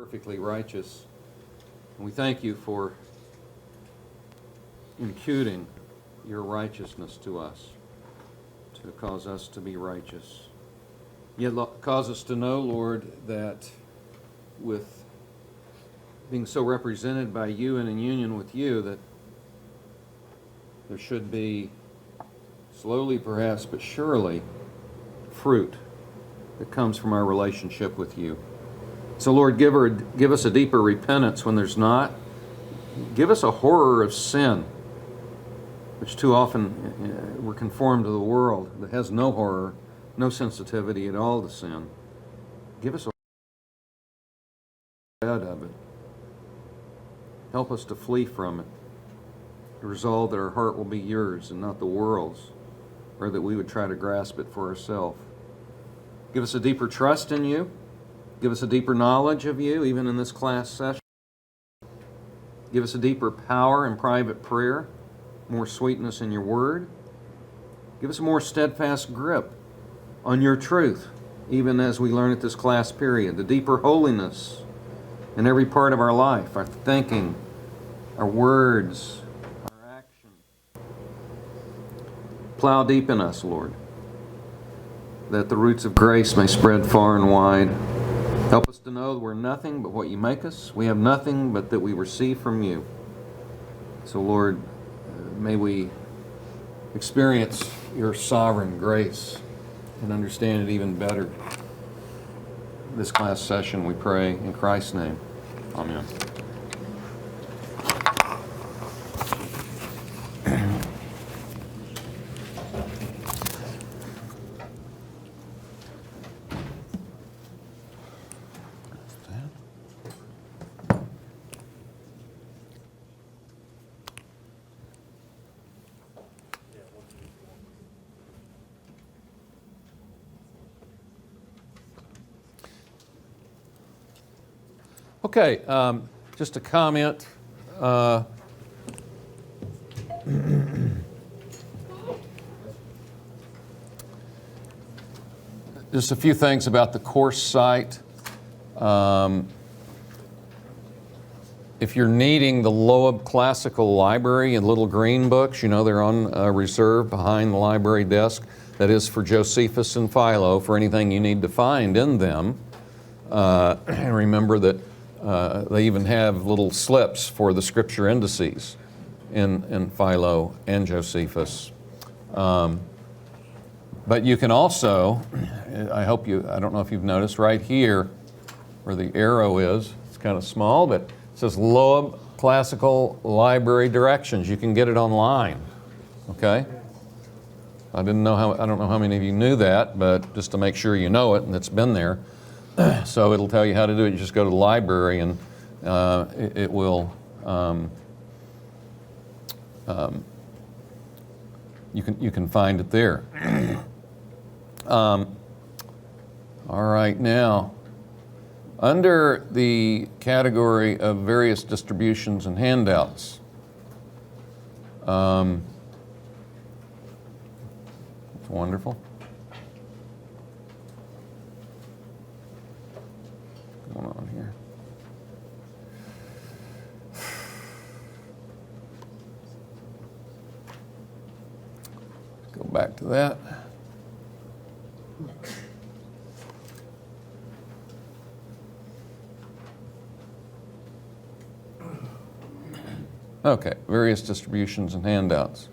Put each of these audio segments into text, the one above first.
perfectly righteous. And we thank you for imputing your righteousness to us to cause us to be righteous. Yet cause us to know, Lord, that with being so represented by you and in union with you, that there should be, slowly perhaps, but surely, fruit that comes from our relationship with you. So Lord, give us a deeper repentance when there's not. Give us a horror of sin, which too often we're conformed to the world that has no horror, no sensitivity at all to sin. Give us a dread of it. Help us to flee from it, to resolve that our heart will be yours and not the world's, or that we would try to grasp it for ourselves. Give us a deeper trust in you. Give us a deeper knowledge of you, even in this class session. Give us a deeper power in private prayer, more sweetness in your word. Give us a more steadfast grip on your truth, even as we learn at this class period. The deeper holiness in every part of our life, our thinking, our words, our action. Plow deep in us, Lord, that the roots of grace may spread far and wide. Help us to know that we're nothing but what you make us. We have nothing but that we receive from you. So, Lord, may we experience your sovereign grace and understand it even better. This class session, we pray in Christ's name. Amen. Okay, just a comment. Just a few things about the course site. If you're needing the Loeb Classical Library and little green books, you know they're on reserve behind the library desk. That is for Josephus and Philo, for anything you need to find in them. And remember that they even have little slips for the scripture indices in Philo and Josephus. But you can also, I don't know if you've noticed right here where the arrow is, it's kind of small, but it says Loeb Classical Library Directions. You can get it online, okay? I don't know how many of you knew that, but just to make sure you know it and it's been there. So it'll tell you how to do it. You just go to the library and it will, you can find it there. All right, now, under the category of various distributions and handouts, it's wonderful. What's going on here? Go back to that. Okay, various distributions and handouts.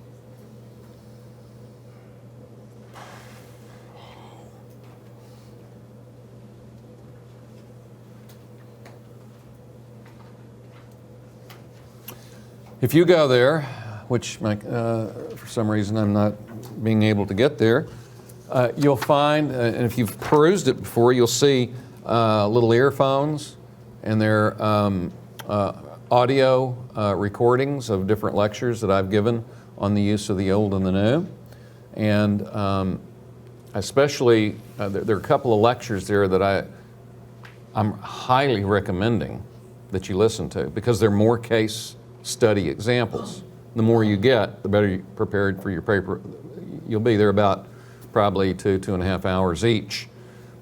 If you go there, which for some reason I'm not being able to get there, you'll find, and if you've perused it before, you'll see little earphones, and they're audio recordings of different lectures that I've given on the use of the old and the new. And especially, there are a couple of lectures there that I'm highly recommending that you listen to, because they're more case study examples. The more you get, the better you're prepared for your paper you'll be. They're about probably 2.5 hours each.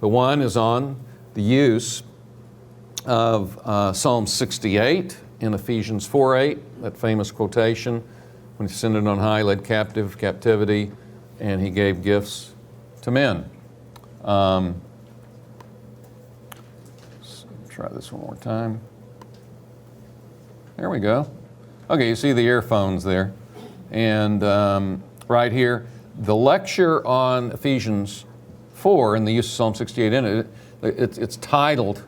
But one is on the use of Psalm 68 in Ephesians 4:8, that famous quotation, when he ascended on high, led captive captivity, and he gave gifts to men. Let's try this one more time. There we go. Okay, you see the earphones there. And right here, the lecture on Ephesians 4 and the use of Psalm 68 in it, it's titled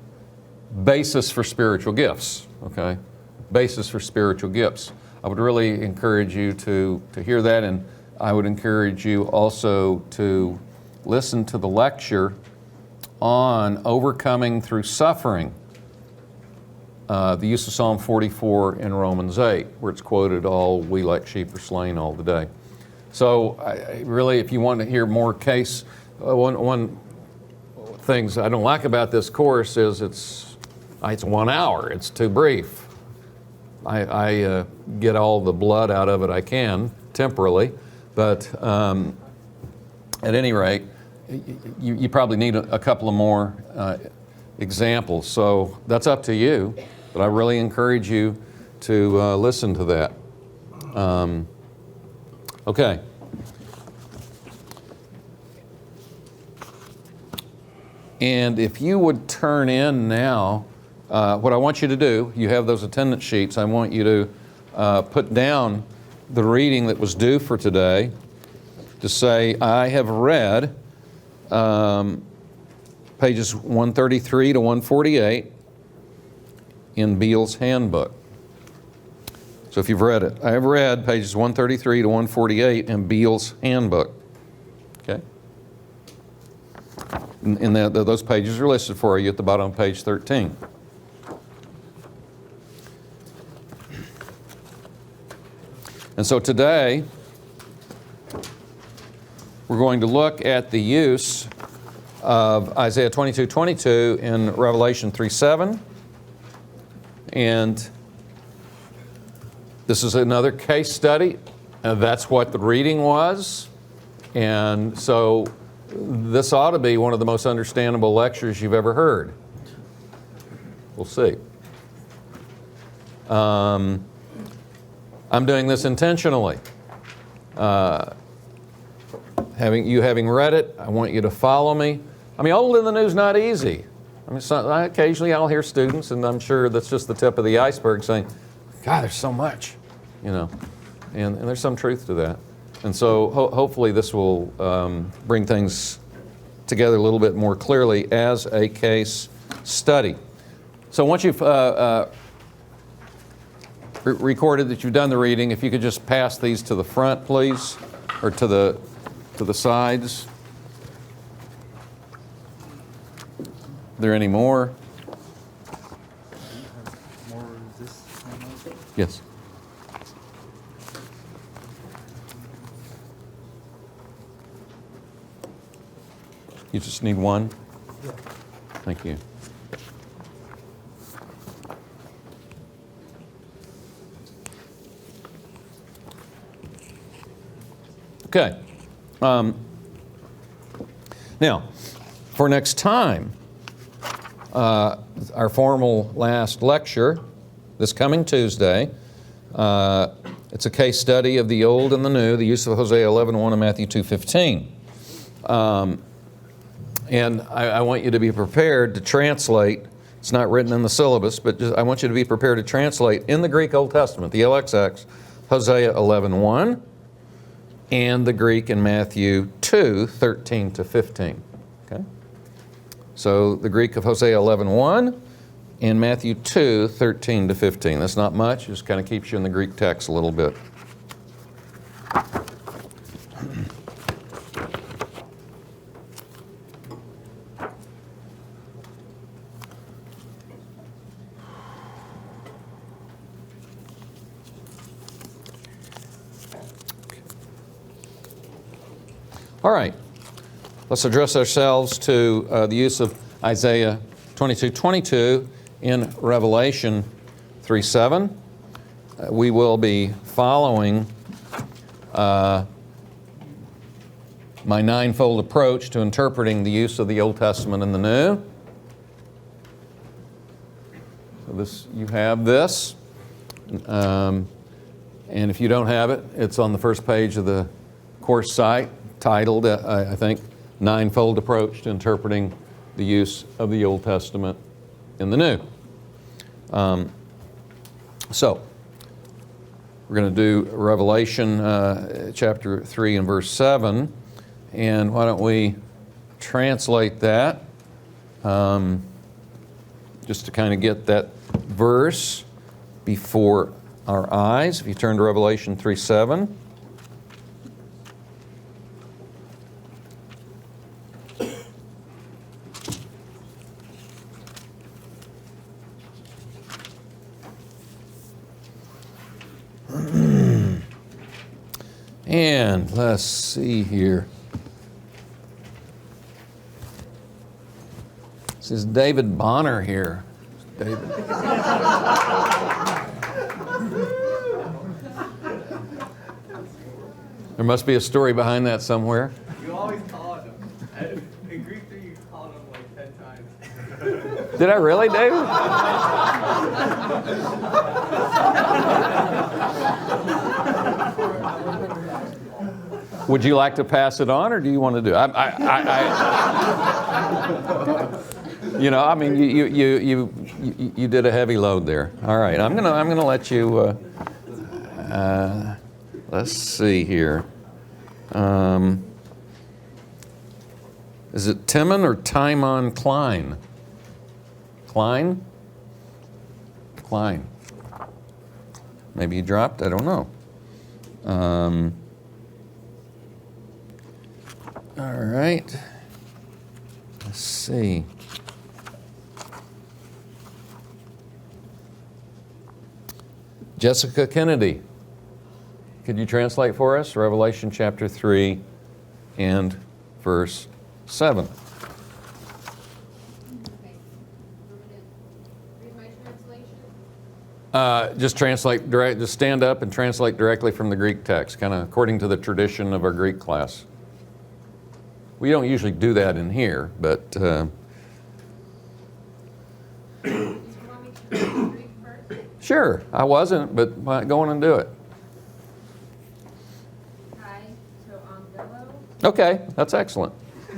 Basis for Spiritual Gifts, okay? Basis for Spiritual Gifts. I would really encourage you to hear that, and I would encourage you also to listen to the lecture on overcoming through suffering, the use of Psalm 44 in Romans 8, where it's quoted, all we like sheep are slain all the day. So really, if you want to hear more case, one things I don't like about this course is it's 1 hour. It's too brief. I get all the blood out of it I can, temporarily, but at any rate, you probably need a couple of more examples. So that's up to you, but I really encourage you to listen to that. Okay. And if you would turn in now, what I want you to do, you have those attendance sheets, I want you to put down the reading that was due for today, to say, I have read pages 133 to 148 in Beale's handbook. So if you've read it, I have read pages 133 to 148 in Beale's handbook. Okay? And those pages are listed for you at the bottom of page 13. And so today, we're going to look at the use of Isaiah 22:22 in Revelation 3:7. And this is another case study. That's what the reading was. And so this ought to be one of the most understandable lectures you've ever heard. We'll see. I'm doing this intentionally. Having read it, I want you to follow me. I mean, old in the news not easy. I mean, occasionally I'll hear students, and I'm sure that's just the tip of the iceberg, saying, God, there's so much, you know, and there's some truth to that. And so hopefully this will bring things together a little bit more clearly as a case study. So once you've recorded that you've done the reading, if you could just pass these to the front, please, or to the sides. Are there any more? More of this? Yes. You just need one? Yeah. Thank you. Okay. Now, for next time, our formal last lecture, this coming Tuesday, it's a case study of the Old and the New, the use of Hosea 11:1 and Matthew 2:15. And I want you to be prepared to translate. It's not written in the syllabus, but I want you to be prepared to translate in the Greek Old Testament, the LXX, Hosea 11:1, and the Greek in Matthew 2:13 to 15. Okay? So the Greek of Hosea 11:1 and Matthew 2:13 to 15. That's not much, just kind of keeps you in the Greek text a little bit. All right, let's address ourselves to the use of Isaiah 22:22 in Revelation 3:7. We will be following my ninefold approach to interpreting the use of the Old Testament and the New. you have this. And if you don't have it, it's on the first page of the course site, titled, I think, Ninefold Approach to Interpreting the Use of the Old Testament in the New. So, we're going to do Revelation chapter 3 and verse 7. And why don't we translate that just to kind of get that verse before our eyes. If you turn to Revelation 3:7. And let's see here. This is David Bonner here. David. There must be a story behind that somewhere. You always call him. In Greek 3, you called him like 10 times. Did I really, David? Would you like to pass it on, or do you want to do it? You know, I mean, you did a heavy load there. All right, I'm gonna let you. Let's see here. Is it Timon or Timon Klein? Klein? Klein. Maybe you dropped. I don't know. All right. Let's see. Jessica Kennedy, could you translate for us Revelation chapter 3 and verse 7? Okay. Read my translation. Just translate direct. Just stand up and translate directly from the Greek text, kind of according to the tradition of our Greek class. We don't usually do that in here, but Do you want me to read the Greek first? sure, I wasn't, but go on and do it. Kai to Angelo. Okay, that's excellent.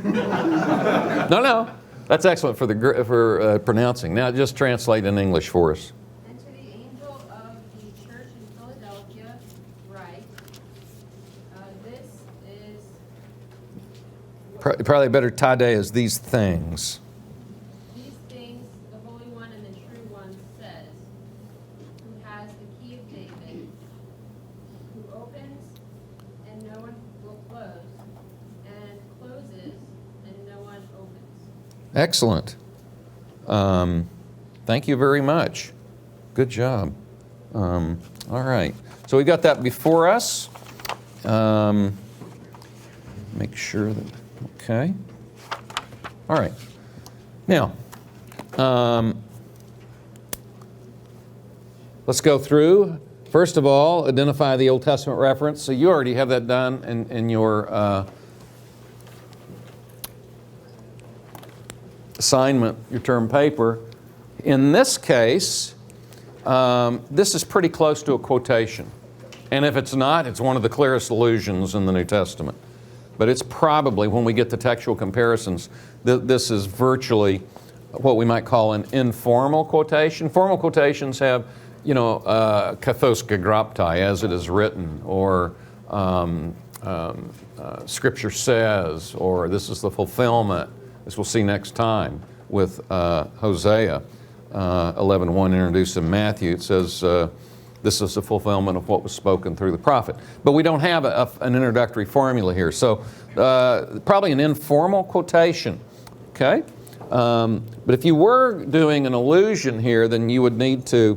No, that's excellent for pronouncing. Now, just translate in English for us. And to the angel of the church in Philadelphia, write, this is Probably better tade is these things. these things the Holy One and the True One says, who has the key of David, who opens and no one will close, and closes and no one opens. Excellent. Thank you very much. Good job. All right. So we got that before us. Make sure that, okay. All right. Now, let's go through. First of all, identify the Old Testament reference. So you already have that done in your assignment, your term paper. In this case, this is pretty close to a quotation. And if it's not, it's one of the clearest allusions in the New Testament. But it's probably, when we get to textual comparisons, this is virtually what we might call an informal quotation. Formal quotations have, kathos gegraptai, as it is written, or Scripture says, or this is the fulfillment, as we'll see next time with Hosea 11:1 introduced in Matthew. It says, this is the fulfillment of what was spoken through the prophet. But we don't have an introductory formula here. So probably an informal quotation, okay? But if you were doing an allusion here, then you would need to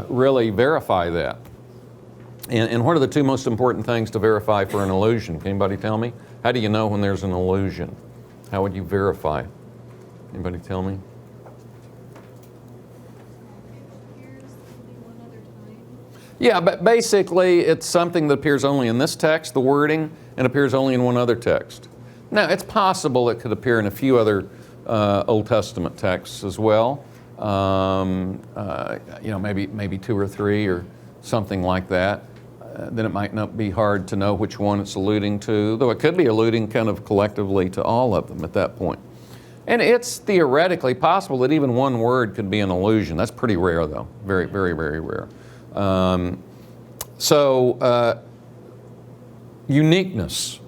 really verify that. And what are the two most important things to verify for an allusion? Can anybody tell me? How do you know when there's an allusion? How would you verify? Anybody tell me? Yeah, but basically it's something that appears only in this text, the wording, and appears only in one other text. Now, it's possible it could appear in a few other Old Testament texts as well, maybe 2 or 3 or something like that, then it might not be hard to know which one it's alluding to, though it could be alluding kind of collectively to all of them at that point. And it's theoretically possible that even one word could be an allusion. That's pretty rare, though. Very, very, very rare. Uniqueness.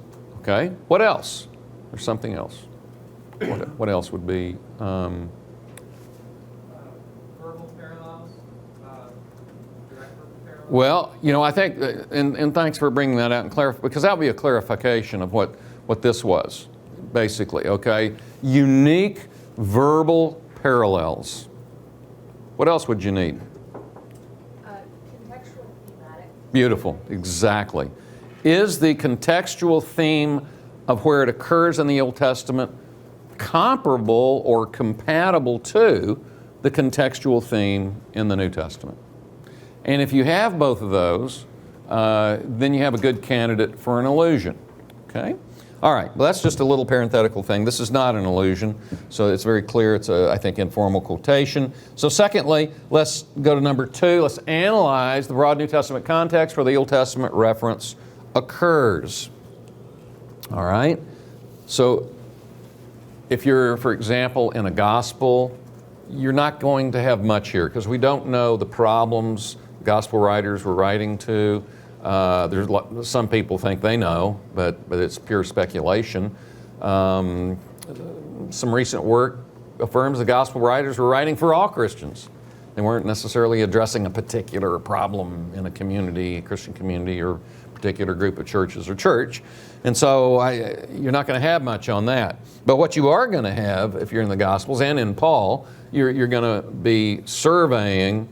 Okay. What else? There's something else. What else would be? Verbal parallels, direct verbal parallels. Well, I think, and thanks for bringing that out and clarify, because that would be a clarification of what this was, basically. Okay. Unique verbal parallels. What else would you need? Contextual thematic. Beautiful, exactly. Is the contextual theme of where it occurs in the Old Testament comparable or compatible to the contextual theme in the New Testament? And if you have both of those, then you have a good candidate for an allusion. Okay? All right, well, that's just a little parenthetical thing. This is not an allusion, so it's very clear it's a, I think, informal quotation. So secondly, let's go to number 2. Let's analyze the broad New Testament context where the Old Testament reference occurs. All right? So if you're, for example, in a gospel, you're not going to have much here because we don't know the problems gospel writers were writing to. Some people think they know, but it's pure speculation. Some recent work affirms the gospel writers were writing for all Christians. They weren't necessarily addressing a particular problem in a community, a Christian community, or a particular group of churches or church. And so you're not going to have much on that. But what you are going to have, if you're in the Gospels and in Paul, you're going to be surveying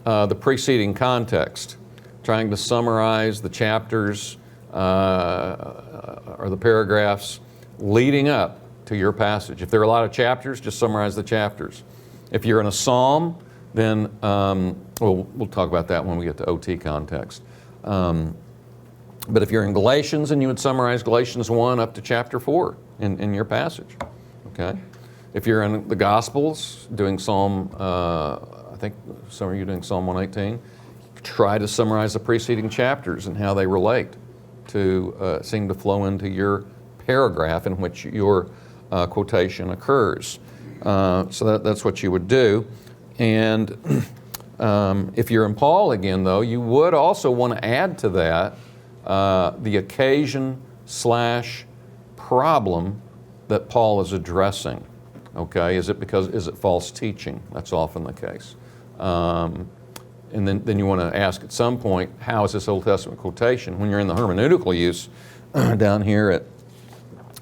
the preceding context, trying to summarize the chapters or the paragraphs leading up to your passage. If there are a lot of chapters, just summarize the chapters. If you're in a psalm, then we'll talk about that when we get to OT context. But if you're in Galatians, then you would summarize Galatians 1 up to chapter 4 in your passage. Okay? If you're in the Gospels, doing Psalm, I think some of you doing Psalm 118, try to summarize the preceding chapters and how they relate to, seem to flow into your paragraph in which your quotation occurs. So that's what you would do. And if you're in Paul again, though, you would also want to add to that the occasion/problem that Paul is addressing. Okay, is it false teaching? That's often the case. And then you want to ask at some point, how is this Old Testament quotation? When you're in the hermeneutical use, down here at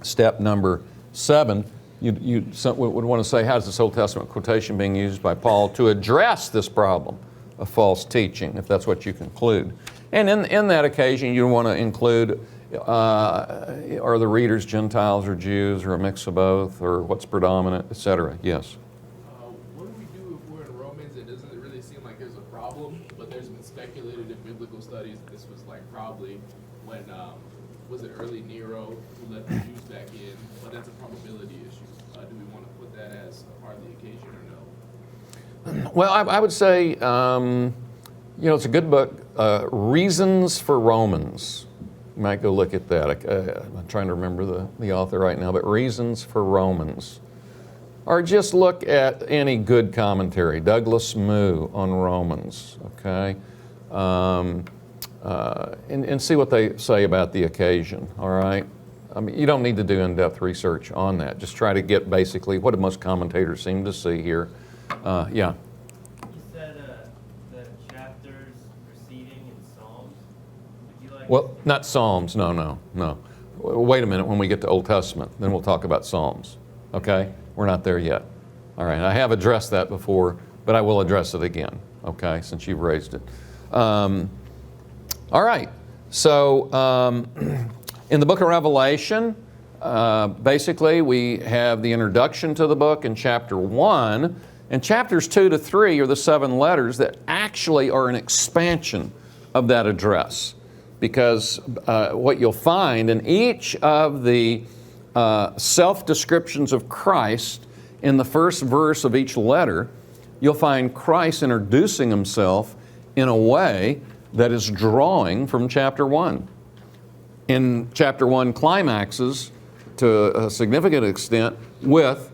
step number 7, you would want to say, how is this Old Testament quotation being used by Paul to address this problem of false teaching, if that's what you conclude. And in that occasion, you want to include, are the readers Gentiles or Jews or a mix of both, or what's predominant, etc. Yes? What do we do if we're in Romans? It doesn't really seem like there's a problem, but there's been speculated in biblical studies that this was like probably when, was it early Nero who let the Jews back in, but that's a probability issue. Do we want to put that as a part of the occasion or no? Well, I would say, it's a good book, Reasons for Romans. You might go look at that. I'm trying to remember the author right now, but Reasons for Romans. Or just look at any good commentary, Douglas Moo on Romans, okay? And see what they say about the occasion, all right? I mean, you don't need to do in-depth research on that. Just try to get basically what do most commentators seem to see here. Yeah. You said the chapters preceding in Psalms. Would you like? Well, not Psalms, no. Wait a minute when we get to Old Testament, then we'll talk about Psalms, okay? We're not there yet. All right, I have addressed that before, but I will address it again, okay, since you've raised it. All right, so in the book of Revelation, basically we have the introduction to the book in chapter 1, and chapters 2 to 3 are the 7 letters that actually are an expansion of that address. Because what you'll find in each of the self-descriptions of Christ in the first verse of each letter, you'll find Christ introducing himself in a way that is drawing from chapter 1. In chapter 1 climaxes to a significant extent with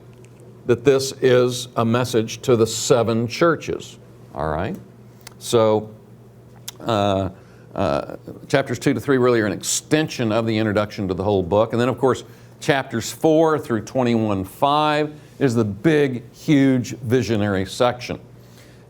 that this is a message to the 7 churches. All right? So chapters 2 to 3 really are an extension of the introduction to the whole book. And then, of course, chapters 4 through 21:5 is the big, huge visionary section.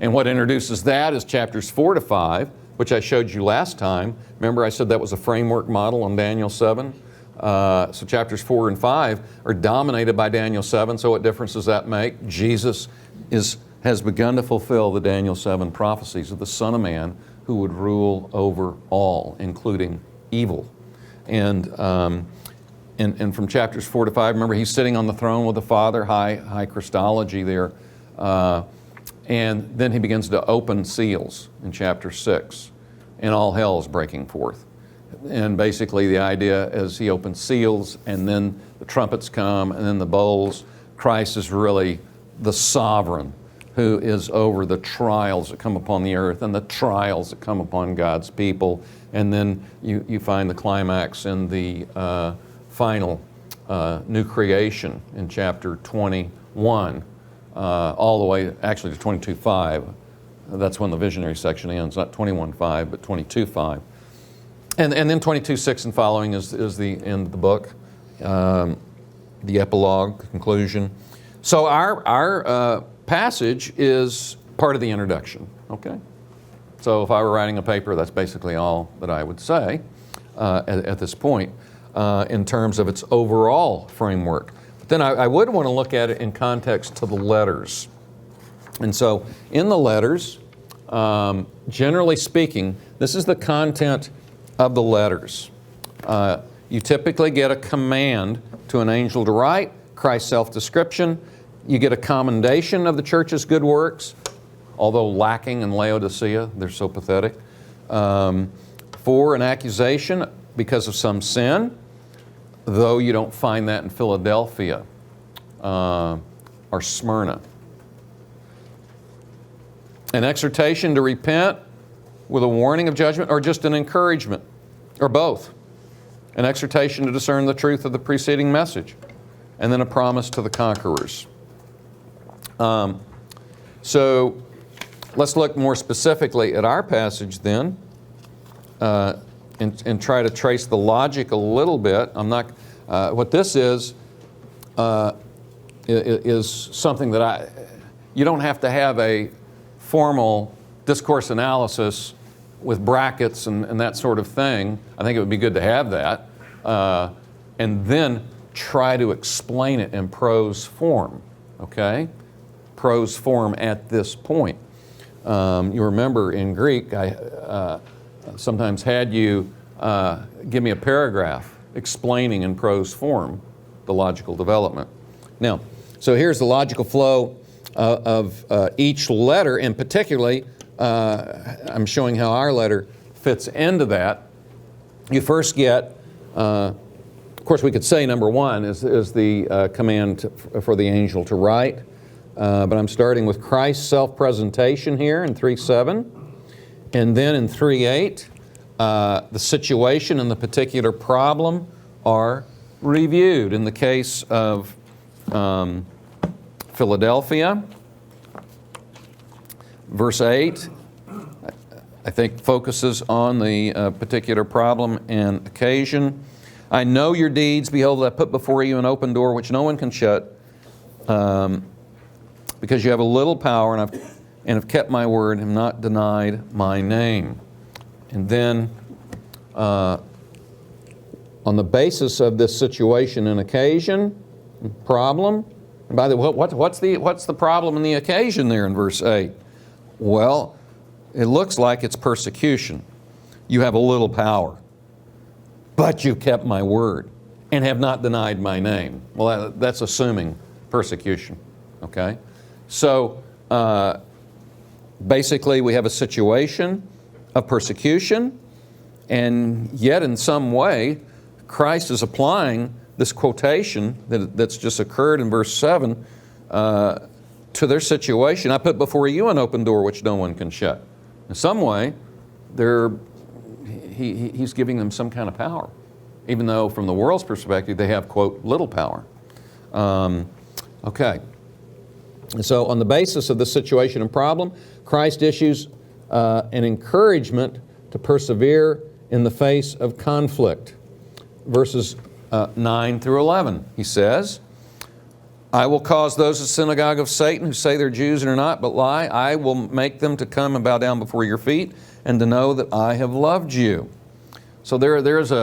And what introduces that is chapters 4 to 5, which I showed you last time. Remember I said that was a framework model on Daniel 7? So chapters 4 and 5 are dominated by Daniel 7. So what difference does that make? Jesus has begun to fulfill the Daniel 7 prophecies of the Son of Man who would rule over all, including evil. And from chapters 4 to 5, remember he's sitting on the throne with the Father, high Christology there. And then he begins to open seals in chapter 6, and all hell is breaking forth. And basically the idea is he opens seals, and then the trumpets come, and then the bowls. Christ is really the sovereign who is over the trials that come upon the earth and the trials that come upon God's people. And then you find the climax in the final new creation in chapter 21, all the way actually to 22:5. That's when the visionary section ends, not 21:5, but 22:5. And then 22:6 and following is the end of the book, the epilogue, conclusion. So our passage is part of the introduction, okay? So if I were writing a paper, that's basically all that I would say at this point in terms of its overall framework. But then I would want to look at it in context to the letters. And so in the letters, generally speaking, this is the content of the letters. You typically get a command to an angel to write, Christ's self-description. You get a commendation of the church's good works, although lacking in Laodicea, they're so pathetic. 4, an accusation because of some sin, though you don't find that in Philadelphia or Smyrna. An exhortation to repent with a warning of judgment, or just an encouragement, or both. An exhortation to discern the truth of the preceding message, and then a promise to the conquerors. So let's look more specifically at our passage then, and try to trace the logic a little bit. What this is something that you don't have to have a formal discourse analysis with brackets and that sort of thing. I think it would be good to have that. And then try to explain it in prose form, okay? Prose form at this point. You remember in Greek, I sometimes had you give me a paragraph explaining in prose form the logical development. Now, so here's the logical flow of each letter, and particularly, I'm showing how our letter fits into that. You first get, of course we could say number 1 is the command for the angel to write, but I'm starting with Christ's self-presentation here in 3:7, and then in 3:8, the situation and the particular problem are reviewed. In the case of Philadelphia, verse 8, I think focuses on the particular problem and occasion. I know your deeds. Behold, I put before you an open door which no one can shut, because you have a little power and have kept my word and have not denied my name. And then on the basis of this situation and occasion, problem, and by the way, what's the problem and the occasion there in verse 8? Well, it looks like it's persecution. You have a little power, but you kept my word and have not denied my name. Well, that's assuming persecution, okay? So basically we have a situation of persecution, and yet in some way Christ is applying this quotation that's just occurred in verse 7 to their situation, I put before you an open door which no one can shut. In some way, he's giving them some kind of power, even though from the world's perspective they have, quote, little power. Okay. And so on the basis of this situation and problem, Christ issues an encouragement to persevere in the face of conflict. Verses 9 through 11, he says, I will cause those of the synagogue of Satan who say they're Jews and are not, but lie. I will make them to come and bow down before your feet and to know that I have loved you. So there is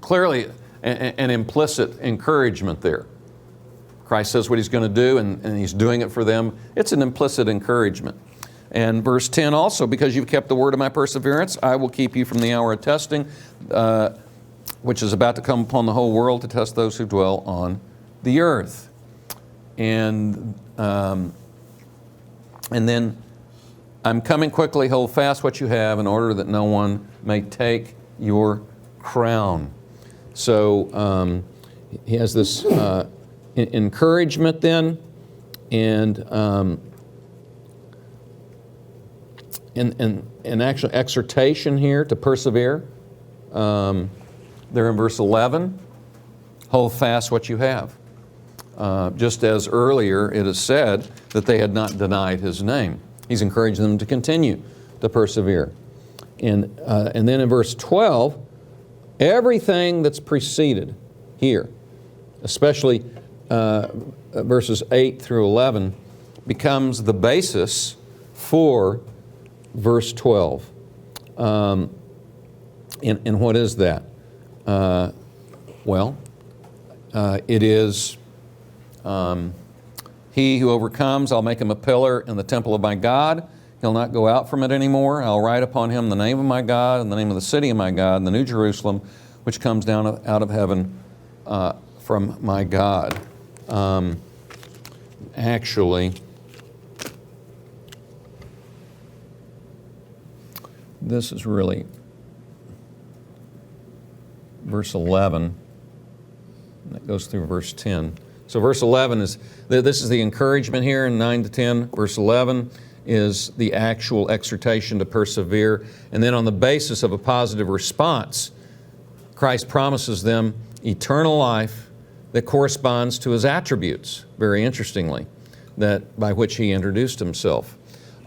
clearly an implicit encouragement there. Christ says what he's going to do, and he's doing it for them. It's an implicit encouragement. And verse 10 also, because you've kept the word of my perseverance, I will keep you from the hour of testing, which is about to come upon the whole world to test those who dwell on the earth. And then, I'm coming quickly, hold fast what you have in order that no one may take your crown. So he has this encouragement then, and actual exhortation here to persevere. There in verse 11, hold fast what you have. Just as earlier it is said that they had not denied his name. He's encouraging them to continue to persevere. And then in verse 12, everything that's preceded here, especially verses 8 through 11, becomes the basis for verse 12. And what is that? It is he who overcomes, I'll make him a pillar in the temple of my God. He'll not go out from it anymore. I'll write upon him the name of my God and the name of the city of my God and the new Jerusalem, which comes down out of heaven from my God. Actually, this is really verse 11. That goes through verse 10. So verse 11 is, this is the encouragement here in 9 to 10. Verse 11 is the actual exhortation to persevere. And then on the basis of a positive response, Christ promises them eternal life that corresponds to his attributes, very interestingly, that by which he introduced himself.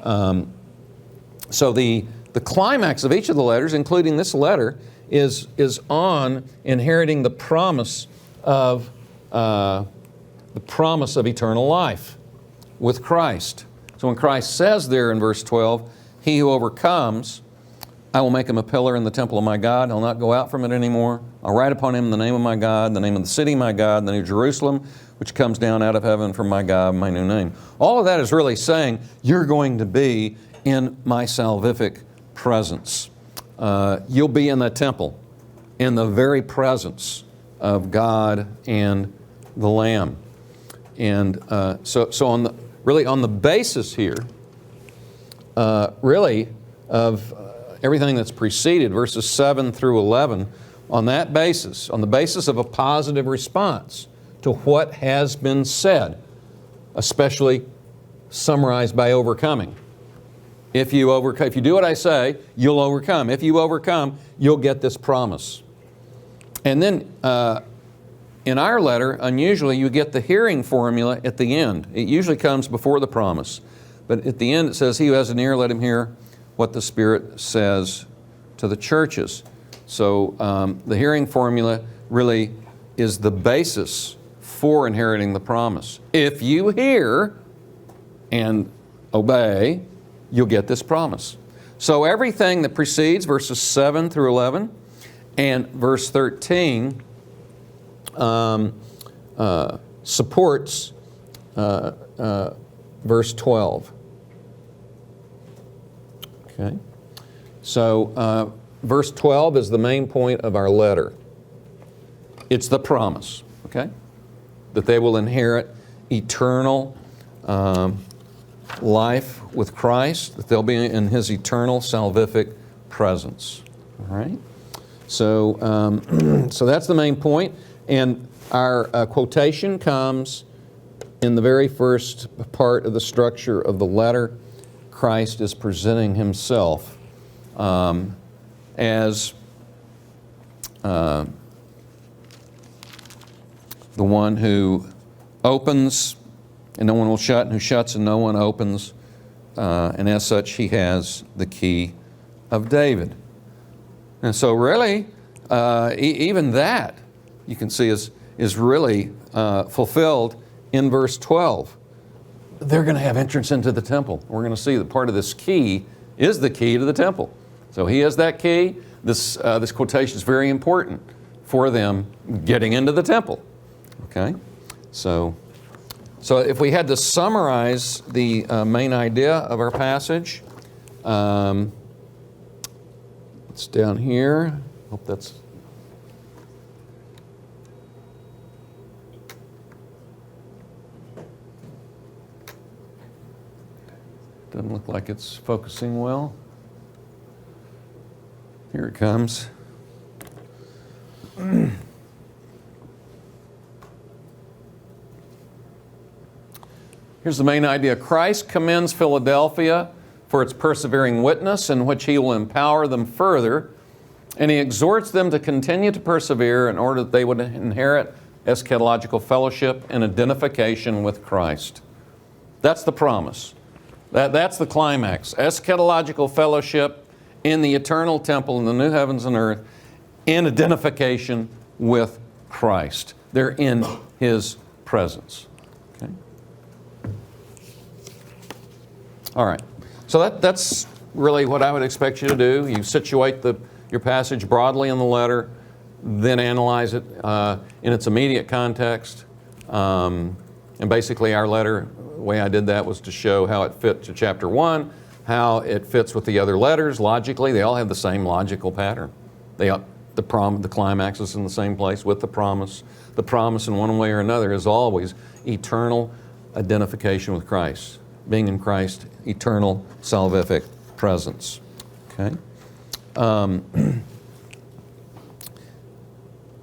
So the climax of each of the letters, including this letter, is on inheriting the promise of eternal life with Christ. So when Christ says there in verse 12, he who overcomes, I will make him a pillar in the temple of my God. He'll not go out from it anymore. I'll write upon him the name of my God, the name of the city of my God, the new Jerusalem, which comes down out of heaven from my God, my new name. All of that is really saying you're going to be in my salvific presence. You'll be in the temple, in the very presence of God and the Lamb. And so on the basis here, really of everything that's preceded, verses 7 through 11, on that basis, on the basis of a positive response to what has been said, especially summarized by overcoming. If you do what I say, you'll overcome. If you overcome, you'll get this promise. And then in our letter, unusually, you get the hearing formula at the end. It usually comes before the promise. But at the end it says, he who has an ear, let him hear what the Spirit says to the churches. So the hearing formula really is the basis for inheriting the promise. If you hear and obey, you'll get this promise. So everything that precedes verses 7 through 11 and verse 13 supports verse 12. Okay. So verse 12 is the main point of our letter. It's the promise, okay, that they will inherit eternal life with Christ, that they'll be in his eternal salvific presence. All right? So, so that's the main point. And our quotation comes in the very first part of the structure of the letter, Christ is presenting himself as the one who opens and no one will shut, and who shuts and no one opens. And as such, he has the key of David. And so really, even that, you can see, is really fulfilled in verse 12. They're going to have entrance into the temple. We're going to see that part of this key is the key to the temple. So he has that key. This quotation is very important for them getting into the temple. Okay? So if we had to summarize the main idea of our passage, it's down here. Hope that's... Doesn't look like it's focusing well. Here it comes. Here's the main idea. Christ commends Philadelphia for its persevering witness, in which he will empower them further, and he exhorts them to continue to persevere in order that they would inherit eschatological fellowship and identification with Christ. That's the promise. That's the climax. Eschatological fellowship in the eternal temple in the new heavens and earth, in identification with Christ. They're in his presence. Okay? All right. So that's really what I would expect you to do. You situate your passage broadly in the letter, then analyze it in its immediate context. And basically our letter, the way I did that was to show how it fit to chapter 1, how it fits with the other letters logically. They all have the same logical pattern. The climax is in the same place with the promise. The promise in one way or another is always eternal identification with Christ. Being in Christ, eternal salvific presence. Okay?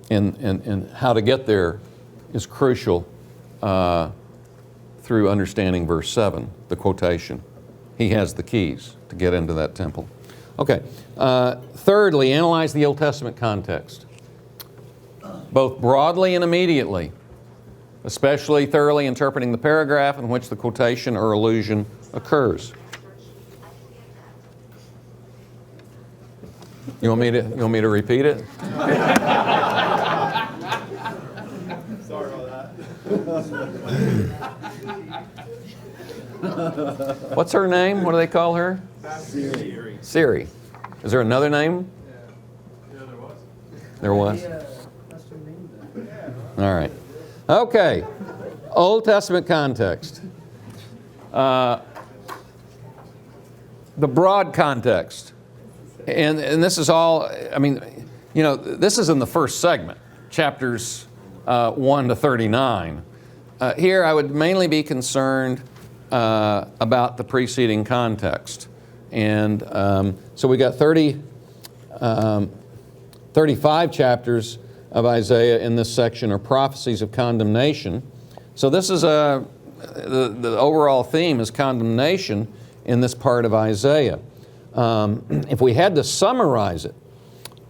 And how to get there is crucial through understanding verse 7, the quotation. He has the keys to get into that temple. Okay. Thirdly, analyze the Old Testament context, both broadly and immediately, especially thoroughly interpreting the paragraph in which the quotation or allusion occurs. You want me to repeat it? Sorry about that. What's her name? What do they call her? Siri. Siri. Is there another name? Yeah, there was. There was? All right. Okay. Old Testament context. The broad context. And this is all, I mean, you know, this is in the first segment, chapters 1 to 39. Here I would mainly be concerned about the preceding context. And so we got 35 chapters of Isaiah in this section are prophecies of condemnation. So this is the overall theme is condemnation in this part of Isaiah. If we had to summarize it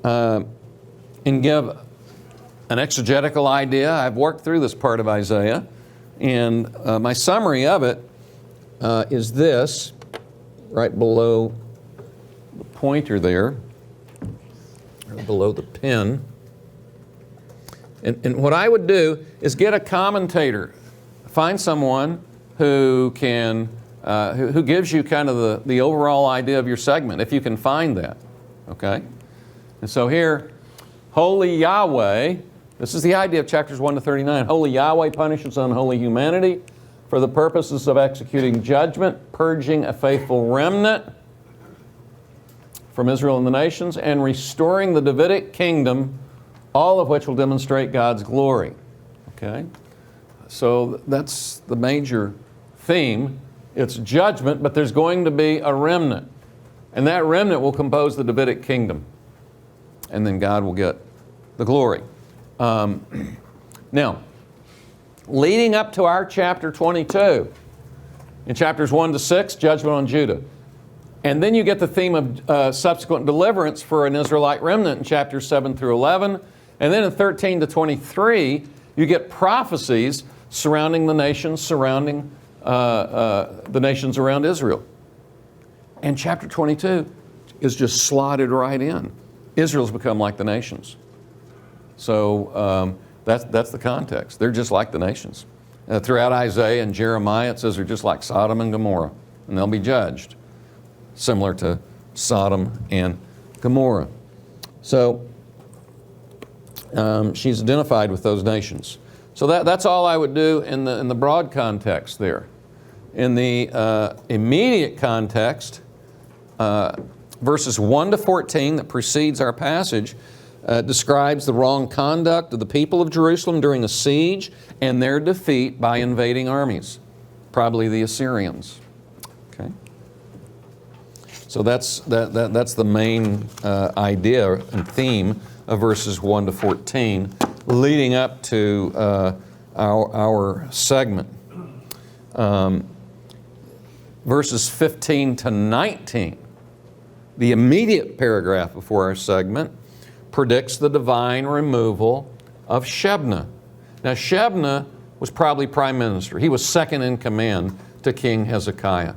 and give an exegetical idea, I've worked through this part of Isaiah, and my summary of it is this, right below the pointer there, or below the pen. And what I would do is get a commentator, find someone who can, who gives you kind of the overall idea of your segment, if you can find that, okay? And so here, Holy Yahweh, this is the idea of chapters 1 to 39. Holy Yahweh punishes unholy humanity for the purposes of executing judgment, purging a faithful remnant from Israel and the nations, and restoring the Davidic kingdom, all of which will demonstrate God's glory. Okay? So that's the major theme. It's judgment, but there's going to be a remnant. And that remnant will compose the Davidic kingdom. And then God will get the glory. Now, leading up to our chapter 22. In chapters 1 to 6, judgment on Judah. And then you get the theme of subsequent deliverance for an Israelite remnant in chapters 7 through 11. And then in 13 to 23, you get prophecies surrounding the nations, surrounding the nations around Israel. And chapter 22 is just slotted right in. Israel's become like the nations. So that's the context. They're just like the nations. Throughout Isaiah and Jeremiah, it says they're just like Sodom and Gomorrah, and they'll be judged, similar to Sodom and Gomorrah. So she's identified with those nations. So that's all I would do in the broad context there. In the immediate context, verses 1 to 14 that precedes our passage describes the wrong conduct of the people of Jerusalem during a siege and their defeat by invading armies, probably the Assyrians. Okay, so that's the main idea and theme of verses 1 to 14, leading up to our segment. Verses 15 to 19, the immediate paragraph before our segment, predicts the divine removal of Shebna. Now, Shebna was probably prime minister. He was second in command to King Hezekiah.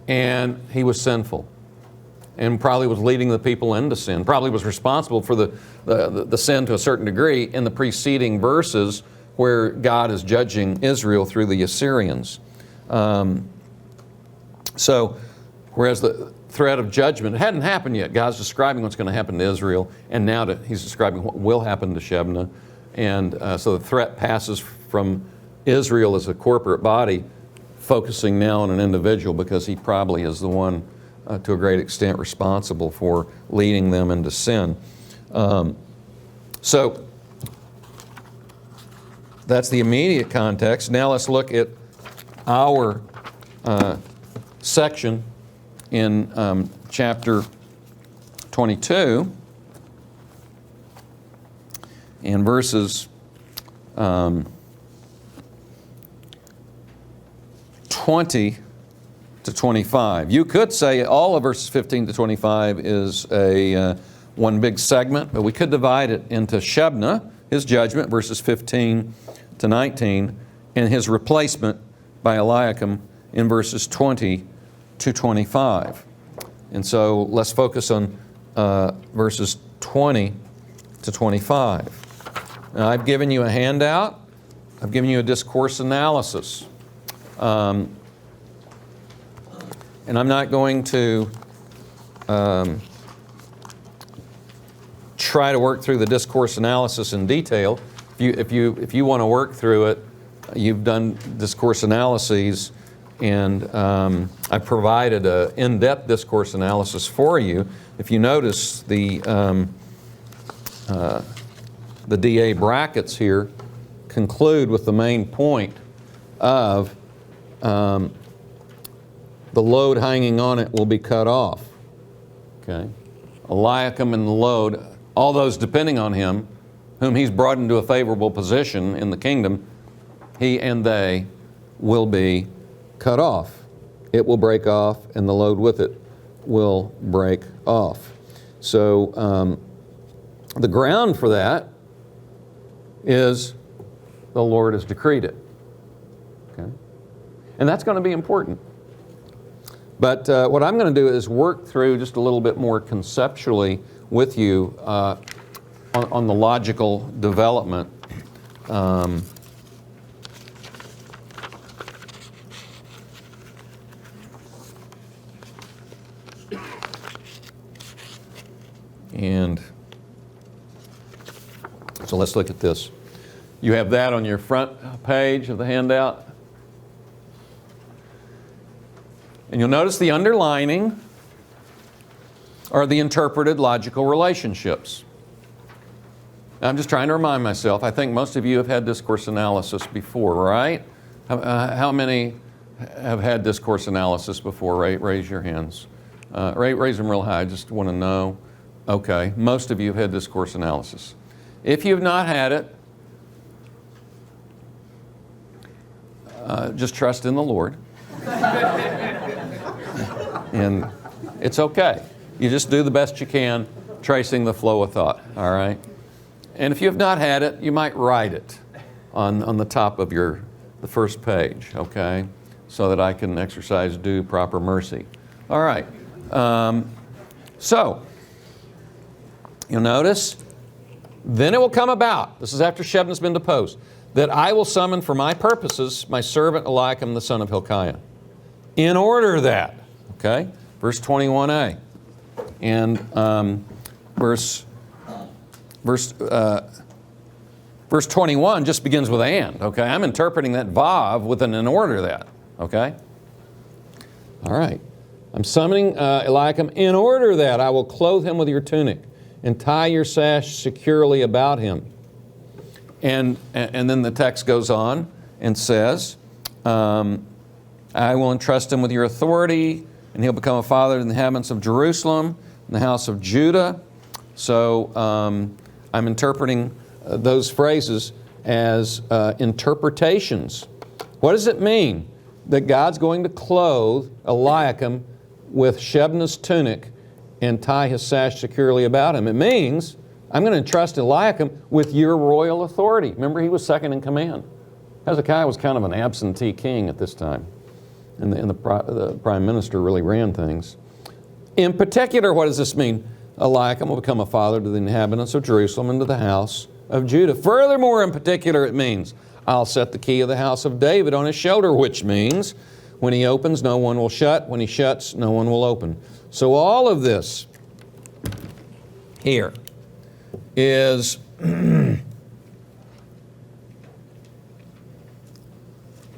And he was sinful and probably was leading the people into sin, probably was responsible for the sin to a certain degree in the preceding verses where God is judging Israel through the Assyrians. So, whereas the threat of judgment, it hadn't happened yet. God's describing what's going to happen to Israel, and now he's describing what will happen to Shebna. And so the threat passes from Israel as a corporate body, focusing now on an individual because he probably is the one to a great extent responsible for leading them into sin. So that's the immediate context. Now let's look at our section in chapter 22 and verses 20 to 25. You could say all of verses 15 to 25 is one big segment, but we could divide it into Shebna, his judgment, verses 15 to 19, and his replacement by Eliakim in verses 20 to 25. And so let's focus on verses 20 to 25. Now, I've given you a handout. I've given you a discourse analysis. And I'm not going to try to work through the discourse analysis in detail. If you want to work through it, you've done discourse analyses, and I provided an in-depth discourse analysis for you. If you notice the DA brackets here conclude with the main point of the load hanging on it will be cut off. Okay, Eliakim and the load, all those depending on him, whom he's brought into a favorable position in the kingdom, he and they will be cut off. It will break off, and the load with it will break off. So the ground for that is the Lord has decreed it. Okay, and that's going to be important. But what I'm going to do is work through just a little bit more conceptually with you on the logical development. And so let's look at this. You have that on your front page of the handout. And you'll notice the underlining are the interpreted logical relationships. Now, I'm just trying to remind myself, I think most of you have had discourse analysis before, right? How many have had discourse analysis before? Raise your hands. Raise them real high. I just want to know. Okay, most of you have had discourse analysis. If you've not had it, just trust in the Lord. And it's okay. You just do the best you can, tracing the flow of thought, all right? And if you have not had it, you might write it on the top of the first page, okay? So that I can exercise due proper mercy. All right. So, you'll notice, then it will come about, this is after Shebna's been deposed, that I will summon for my purposes my servant Eliakim the son of Hilkiah. In order that, okay, verse 21a, and verse 21 just begins with and, okay? I'm interpreting that vav with an in order that, okay? All right. I'm summoning Eliakim in order that I will clothe him with your tunic and tie your sash securely about him. And then the text goes on and says, I will entrust him with your authority, and he'll become a father to the inhabitants of Jerusalem and the house of Judah. So I'm interpreting those phrases as interpretations. What does it mean that God's going to clothe Eliakim with Shebna's tunic and tie his sash securely about him? It means I'm going to entrust Eliakim with your royal authority. Remember, he was second in command. Hezekiah was kind of an absentee king at this time, and the prime minister really ran things. In particular, what does this mean? Eliakim will become a father to the inhabitants of Jerusalem and to the house of Judah. Furthermore, in particular, it means I'll set the key of the house of David on his shoulder, which means when he opens, no one will shut. When he shuts, no one will open. So all of this here is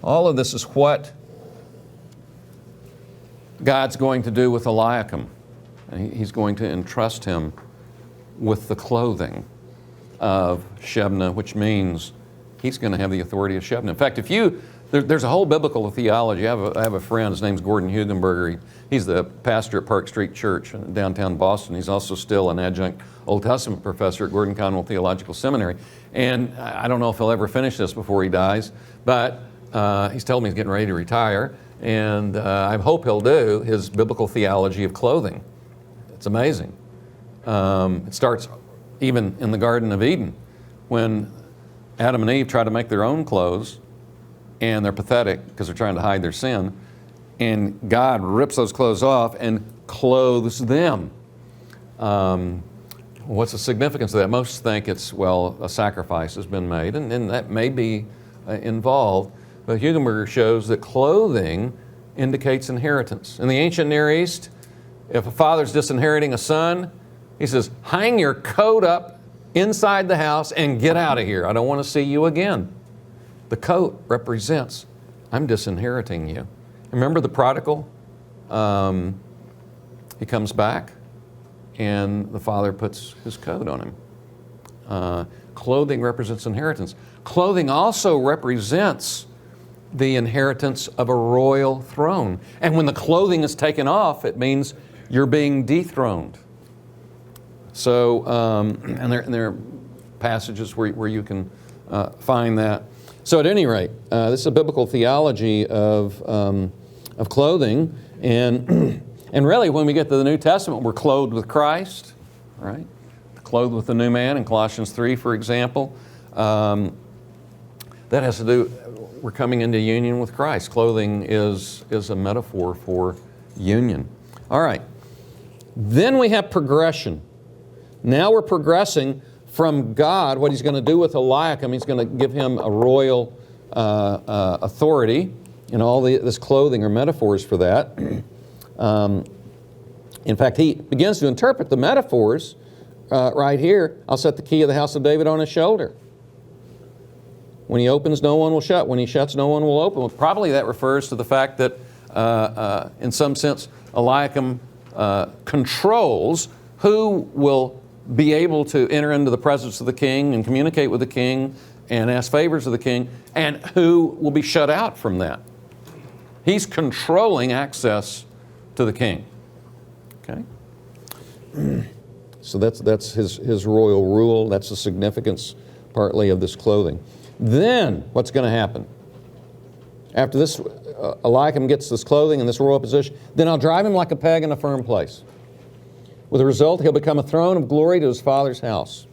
all of this is what God's going to do with Eliakim. He's going to entrust him with the clothing of Shebna, which means he's going to have the authority of Shebna. In fact, there's a whole biblical theology. I have a friend, his name's Gordon Hugenberger. He's the pastor at Park Street Church in downtown Boston. He's also still an adjunct Old Testament professor at Gordon Conwell Theological Seminary. And I don't know if he'll ever finish this before he dies, but he's told me he's getting ready to retire. And I hope he'll do his biblical theology of clothing. It's amazing. It starts even in the Garden of Eden when Adam and Eve try to make their own clothes, and they're pathetic because they're trying to hide their sin. And God rips those clothes off and clothes them. What's the significance of that? Most think it's, well, a sacrifice has been made, and that may be involved. But Hugenberger shows that clothing indicates inheritance. In the ancient Near East, if a father's disinheriting a son, he says, hang your coat up inside the house and get out of here. I don't want to see you again. The coat represents, I'm disinheriting you. Remember the prodigal? He comes back and the father puts his coat on him. Clothing represents inheritance. Clothing also represents the inheritance of a royal throne. And when the clothing is taken off, it means you're being dethroned. So, and there are passages where you can find that. So at any rate, this is a biblical theology of clothing. And really, when we get to the New Testament, we're clothed with Christ, right? Clothed with the new man in Colossians 3, for example. That has to do, we're coming into union with Christ. Clothing is a metaphor for union. All right. Then we have progression. Now we're progressing from God, what he's going to do with Eliakim. He's going to give him a royal authority. And all this clothing are metaphors for that. In fact, he begins to interpret the metaphors right here. I'll set the key of the house of David on his shoulder. When he opens, no one will shut. When he shuts, no one will open. Well, probably that refers to the fact that, in some sense, Eliakim controls who will be able to enter into the presence of the king and communicate with the king and ask favors of the king, and who will be shut out from that. He's controlling access to the king. Okay? So that's his royal rule. That's the significance partly of this clothing. Then, what's going to happen? after this Eliakim gets this clothing and this royal position, then I'll drive him like a peg in a firm place. With the result, he'll become a throne of glory to his father's house.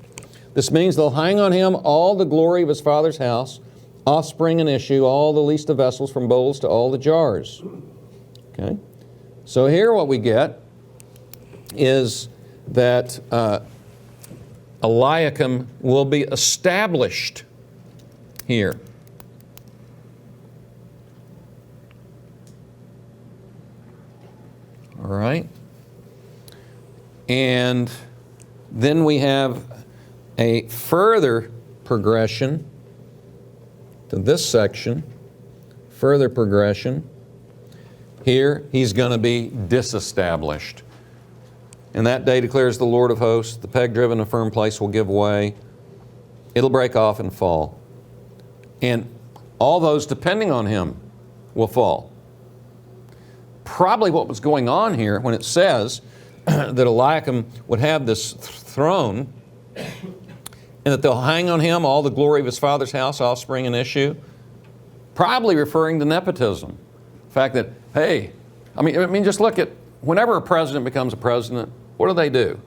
This means they'll hang on him all the glory of his father's house, offspring and issue, all the least of vessels, from bowls to all the jars. Okay? So here what we get is that Eliakim will be established here. All right? And then we have a further progression to this section, further progression. Here, he's going to be disestablished. And that day declares the Lord of hosts, the peg driven in a firm place will give way. It'll break off and fall. And all those depending on him will fall. Probably what was going on here when it says that Eliakim would have this throne and that they'll hang on him all the glory of his father's house, offspring and issue, probably referring to nepotism. The fact that, hey, I mean, just look at, whenever a president becomes a president, what do?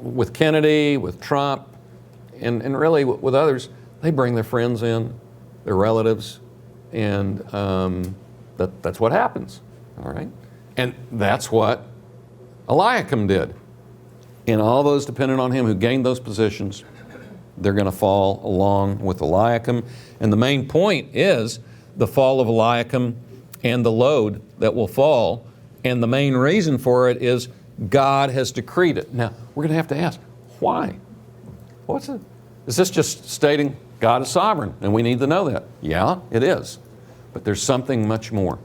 With Kennedy, with Trump, and really with others, they bring their friends in, their relatives, and that's what happens, all right? And that's what Eliakim did. And all those dependent on him who gained those positions, they're going to fall along with Eliakim. And the main point is the fall of Eliakim and the load that will fall. And the main reason for it is God has decreed it. Now, we're going to have to ask, why? What's it? Is this just stating God is sovereign and we need to know that? Yeah, it is. But there's something much more.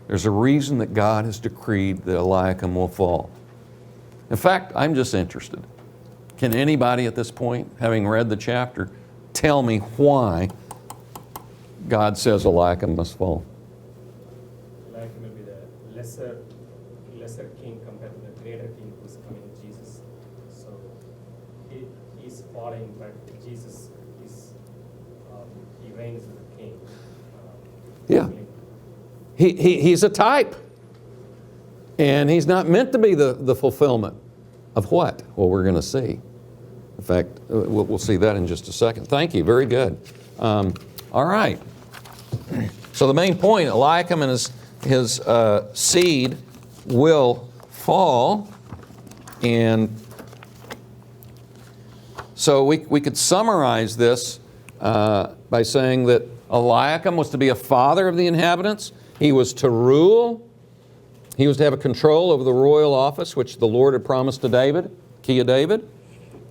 There's a reason that God has decreed that Eliakim will fall. In fact, I'm just interested. Can anybody at this point, having read the chapter, tell me why God says Eliakim must fall? Eliakim will be the lesser king compared to the greater king who's coming, Jesus. So he's falling, but Jesus is he reigns as a king. Yeah. He's a type. And he's not meant to be the fulfillment of what? Well, we're going to see. In fact, we'll see that in just a second. Thank you. Very good. All right. So the main point, Eliakim and his seed will fall. And so we could summarize this by saying that Eliakim was to be a father of the inhabitants. He was to rule. He was to have a control over the royal office, which the Lord had promised to David, key of David.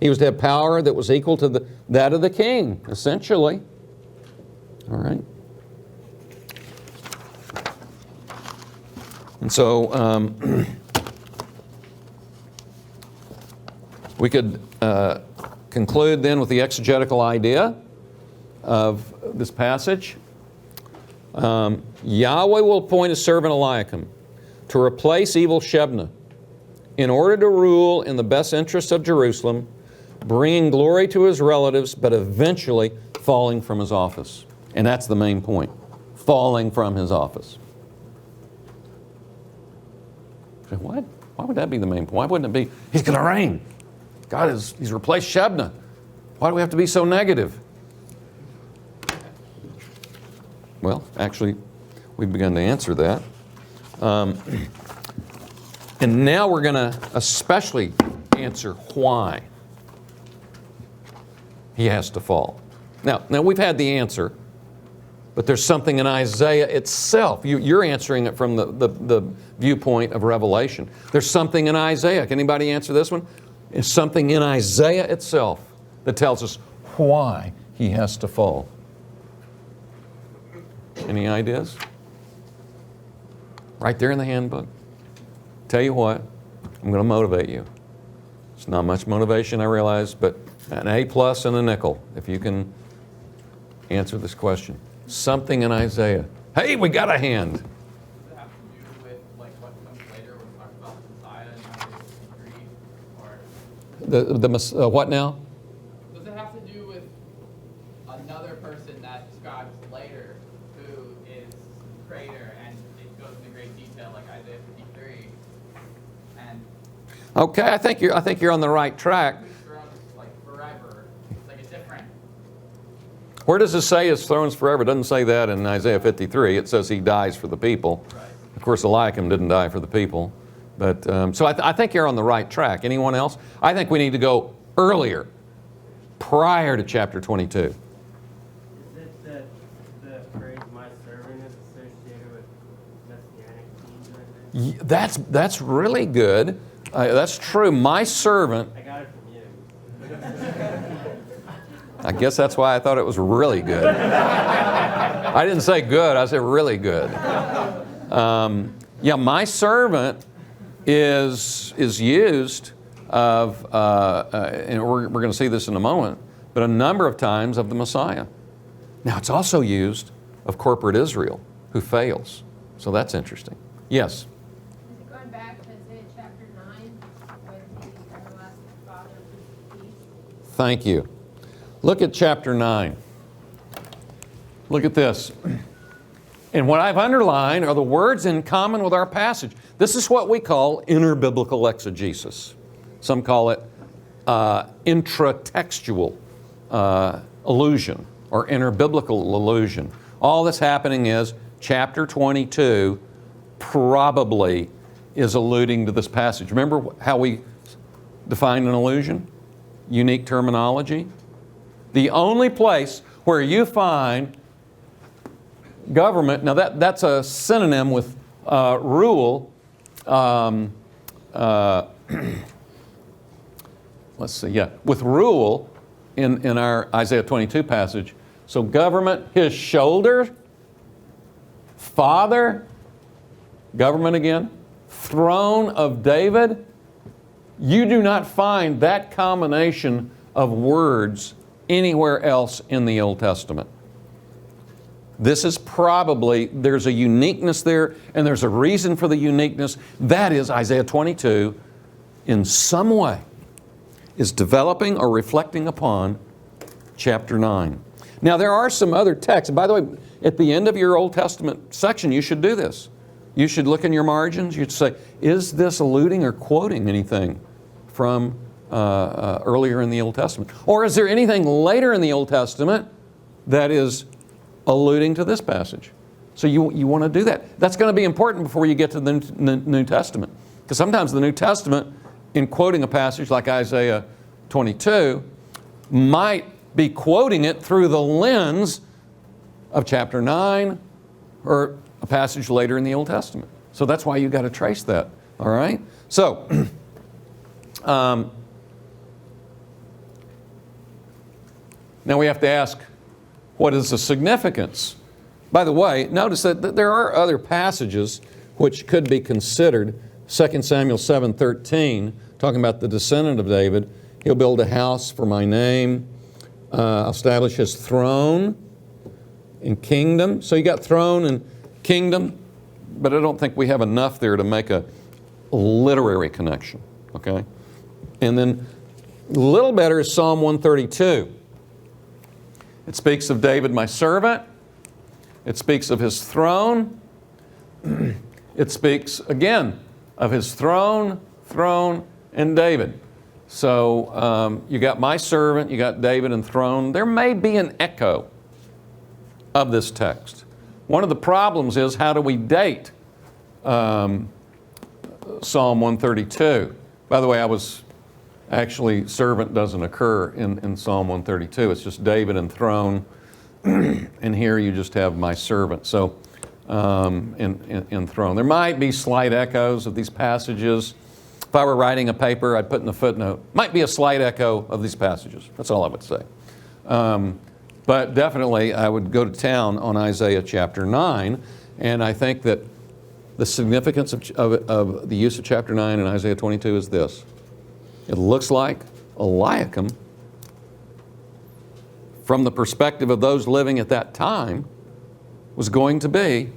He was to have power that was equal to that of the king, essentially. All right. And so we could conclude then with the exegetical idea of this passage. Yahweh will appoint his servant Eliakim to replace evil Shebna in order to rule in the best interests of Jerusalem, bringing glory to his relatives, but eventually falling from his office. And that's the main point, falling from his office. What? Why would that be the main point? Why wouldn't it be, he's going to reign? He's replaced Shebna. Why do we have to be so negative? Well, actually, we've begun to answer that. And now we're going to especially answer why he has to fall. Now we've had the answer, but there's something in Isaiah itself. You're answering it from the viewpoint of Revelation. There's something in Isaiah. Can anybody answer this one? There's something in Isaiah itself that tells us why he has to fall. Any ideas? Right there in the handbook. Tell you what, I'm going to motivate you. It's not much motivation, I realize, but an A+ and a nickel if you can answer this question. Something in Isaiah. Hey, we got a hand. Does it have to do with like what comes later when we talk about Messiah and how they decree, or What now? does it have to do with another person that describes later who is greater, and it goes into great detail, like Isaiah 53. And Okay, I think you're on the right track. his throne is like forever. It's like a different. Where does it say his throne's forever? It doesn't say that in Isaiah 53. It says he dies for the people. Right. Of course, Eliakim didn't die for the people. But so I think you're on the right track. Anyone else? I think we need to go earlier, prior to chapter 22. Is it that the phrase "my servant" is associated with messianic themes right there? That's really good. That's true. My servant. I got it from you. I guess that's why I thought it was really good. I didn't say good. I said really good. Yeah, my servant is used of, and we're going to see this in a moment, but a number of times of the Messiah. Now, it's also used of corporate Israel who fails. So that's interesting. Yes? Is it going back to Isaiah chapter 9, with the everlasting Father of peace? Thank you. Look at chapter 9. Look at this. And what I've underlined are the words in common with our passage. This is what we call interbiblical exegesis. Some call it intratextual allusion or interbiblical allusion. All that's happening is chapter 22 probably is alluding to this passage. Remember how we defined an allusion? Unique terminology. The only place where you find government, now that's a synonym with rule. Let's see, yeah, with rule in our Isaiah 22 passage. So government, his shoulder, father, government again, throne of David. You do not find that combination of words anywhere else in the Old Testament. This is probably, there's a uniqueness there, and there's a reason for the uniqueness. That is, Isaiah 22, in some way, is developing or reflecting upon chapter 9. Now, there are some other texts. By the way, at the end of your Old Testament section, you should do this. You should look in your margins. You'd say, is this alluding or quoting anything from earlier in the Old Testament? Or is there anything later in the Old Testament that is alluding to this passage? So you want to do that. That's going to be important before you get to the New Testament. Because sometimes the New Testament, in quoting a passage like Isaiah 22, might be quoting it through the lens of chapter 9 or a passage later in the Old Testament. So that's why you've got to trace that. All right? So, now we have to ask, what is the significance? By the way, notice that there are other passages which could be considered. 2 Samuel 7:13, talking about the descendant of David. He'll build a house for my name, establish his throne and kingdom. So you got throne and kingdom, but I don't think we have enough there to make a literary connection. Okay? And then a little better is Psalm 132. It speaks of David, my servant. It speaks of his throne. It speaks, again, of his throne, and David. So you got my servant, you got David and throne. There may be an echo of this text. One of the problems is, how do we date Psalm 132? By the way, actually, servant doesn't occur in Psalm 132. It's just David and throne. And here you just have my servant. So, in throne. There might be slight echoes of these passages. If I were writing a paper, I'd put in the footnote, might be a slight echo of these passages. That's all I would say. But definitely, I would go to town on Isaiah chapter 9. And I think that the significance of the use of chapter 9 in Isaiah 22 is this. It looks like Eliakim, from the perspective of those living at that time, was going to be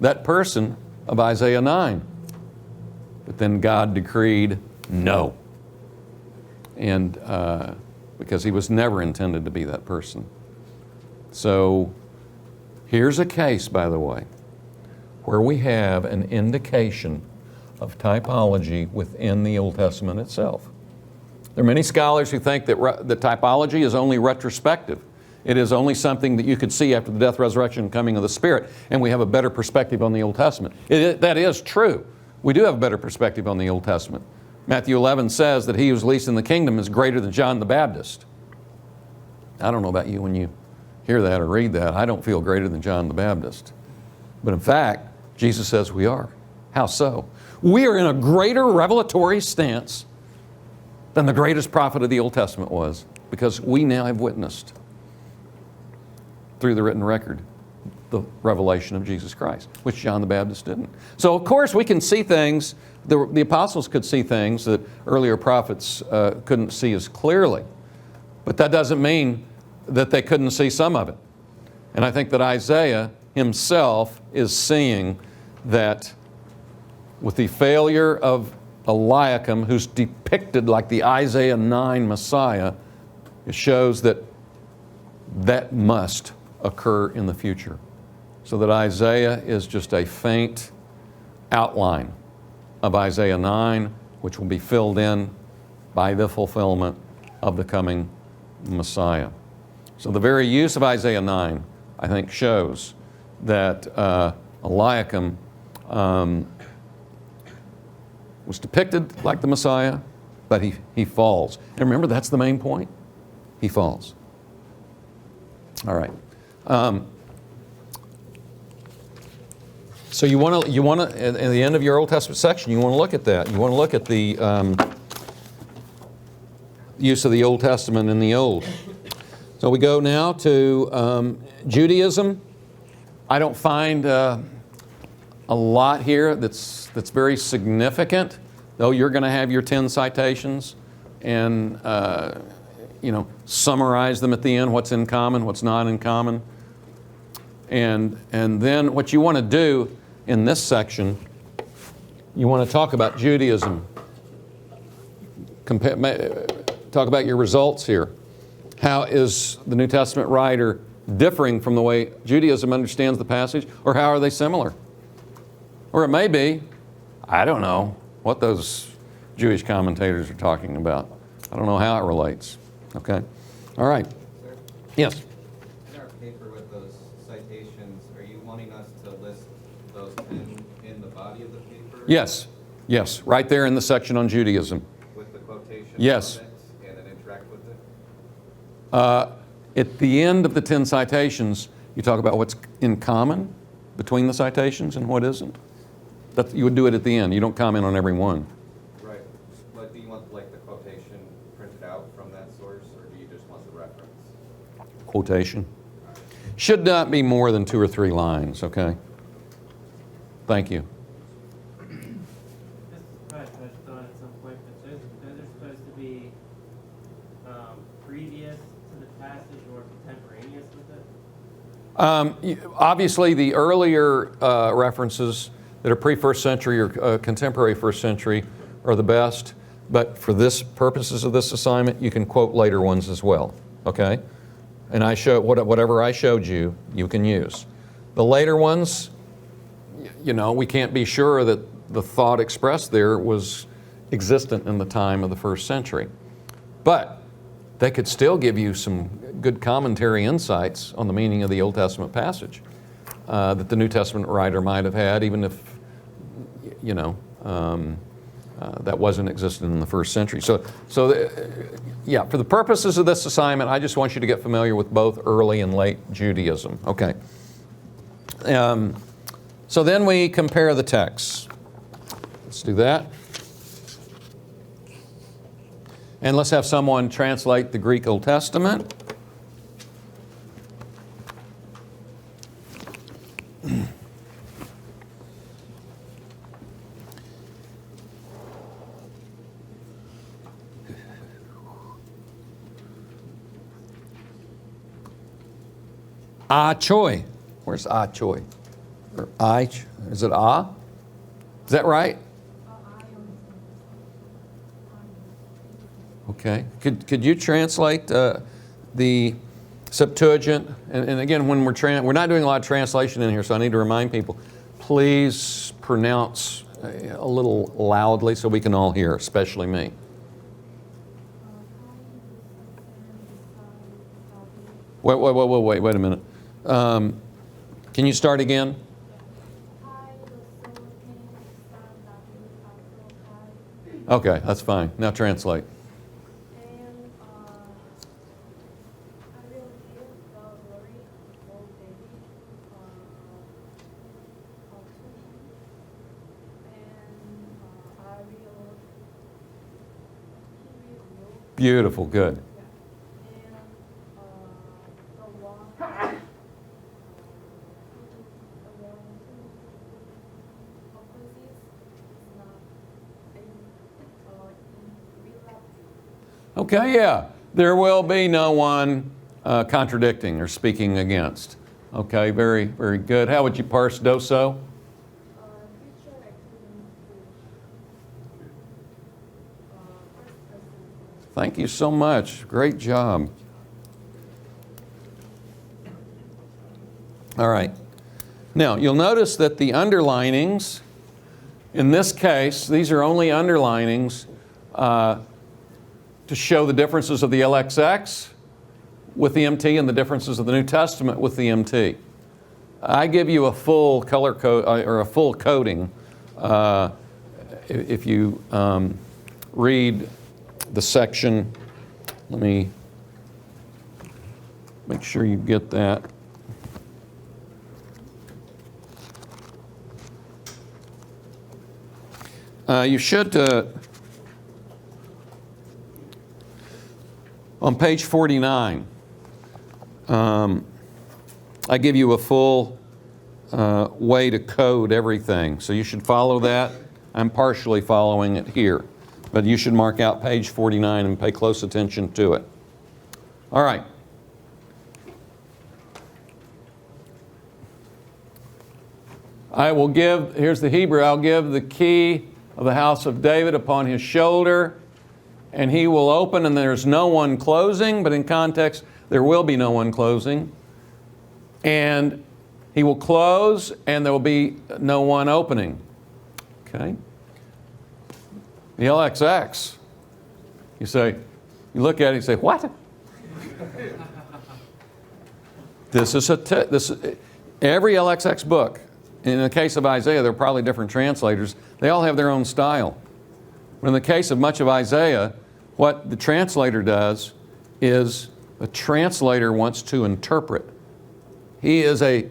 that person of Isaiah 9. But then God decreed no. And because he was never intended to be that person. So Here's a case, by the way, where we have an indication of typology within the Old Testament itself. There are many scholars who think that the typology is only retrospective. It is only something that you could see after the death, resurrection, and coming of the Spirit, and we have a better perspective on the Old Testament. That is true. We do have a better perspective on the Old Testament. Matthew 11 says that he who's least in the kingdom is greater than John the Baptist. I don't know about you when you hear that or read that. I don't feel greater than John the Baptist. But in fact, Jesus says we are. How so? We are in a greater revelatory stance than the greatest prophet of the Old Testament was, because we now have witnessed through the written record the revelation of Jesus Christ, which John the Baptist didn't. So of course we can see things, the apostles could see things that earlier prophets couldn't see as clearly. But that doesn't mean that they couldn't see some of it. And I think that Isaiah himself is seeing that with the failure of Eliakim, who's depicted like the Isaiah 9 Messiah, it shows that that must occur in the future. So that Isaiah is just a faint outline of Isaiah 9, which will be filled in by the fulfillment of the coming Messiah. So the very use of Isaiah 9, I think, shows that Eliakim was depicted like the Messiah, but he falls. And remember, that's the main point. He falls. All right. So you want to, at the end of your Old Testament section, you want to look at that. You want to look at the use of the Old Testament in the Old. So we go now to Judaism. I don't find a lot here that's very significant, though you're going to have your 10 citations and summarize them at the end, what's in common, what's not in common. And then what you want to do in this section, you want to talk about Judaism. Talk about your results here. How is the New Testament writer differing from the way Judaism understands the passage, or how are they similar? Or it may be, I don't know what those Jewish commentators are talking about. I don't know how it relates. Okay? All right. Sir, Yes? in our paper with those citations, are you wanting us to list those in the body of the paper? Yes. Yes. Right there in the section on Judaism. With the quotation Yes. from it, and then interact with it? At the end of the 10 citations, you talk about what's in common between the citations and what isn't. You would do it at the end. You don't comment on every one. Right. But do you want like the quotation printed out from that source, or do you just want the reference? Quotation. Should not be more than 2 or 3 lines, okay? Thank you. This is probably touched on at some point, but those are supposed to be previous to the passage or contemporaneous with it? Obviously, the earlier references that are pre-first century or contemporary first century are the best, but for this purposes of this assignment, you can quote later ones as well, okay? And whatever I showed you, you can use. The later ones, we can't be sure that the thought expressed there was existent in the time of the first century. But they could still give you some good commentary insights on the meaning of the Old Testament passage that the New Testament writer might have had, even if, that wasn't existent in the first century. So, for the purposes of this assignment, I just want you to get familiar with both early and late Judaism. Okay. So then we compare the texts. Let's do that. And let's have someone translate the Greek Old Testament. Choi. Where's Choi? Or is it Is that right? Okay. Could you translate the Septuagint, and again, when we're not doing a lot of translation in here, so I need to remind people, please pronounce a little loudly so we can all hear, especially me. Wait a minute. Can you start again? Okay, that's fine. Now translate. Beautiful, good. Okay, yeah. There will be no one contradicting or speaking against. Okay, very, very good. How would you parse doso? Thank you so much. Great job. All right. Now, you'll notice that the underlinings, in this case, these are only underlinings to show the differences of the LXX with the MT and the differences of the New Testament with the MT. I give you a full color code or a full coding if you read the section. Let me make sure you get that. You should, on page 49, I give you a full way to code everything. So you should follow that. I'm partially following it here. But you should mark out page 49 and pay close attention to it. All right. I will give, here's the Hebrew, I'll give the key of the house of David upon his shoulder, and he will open, and there's no one closing, but in context, there will be no one closing. And he will close, and there will be no one opening. Okay? The LXX, you say, you look at it, you say, what? This is every LXX book. In the case of Isaiah, there are probably different translators. They all have their own style. But in the case of much of Isaiah, what the translator does is the translator wants to interpret. He is a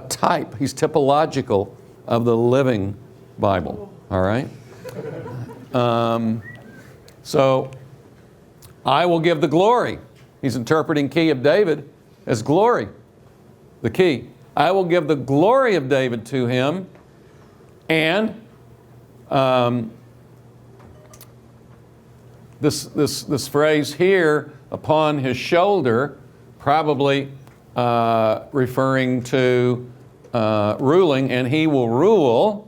type. He's typological of the living Bible. All right? So, I will give the glory. He's interpreting key of David as glory. The key. I will give the glory of David to him, and this phrase here, upon his shoulder, probably referring to ruling, and he will rule.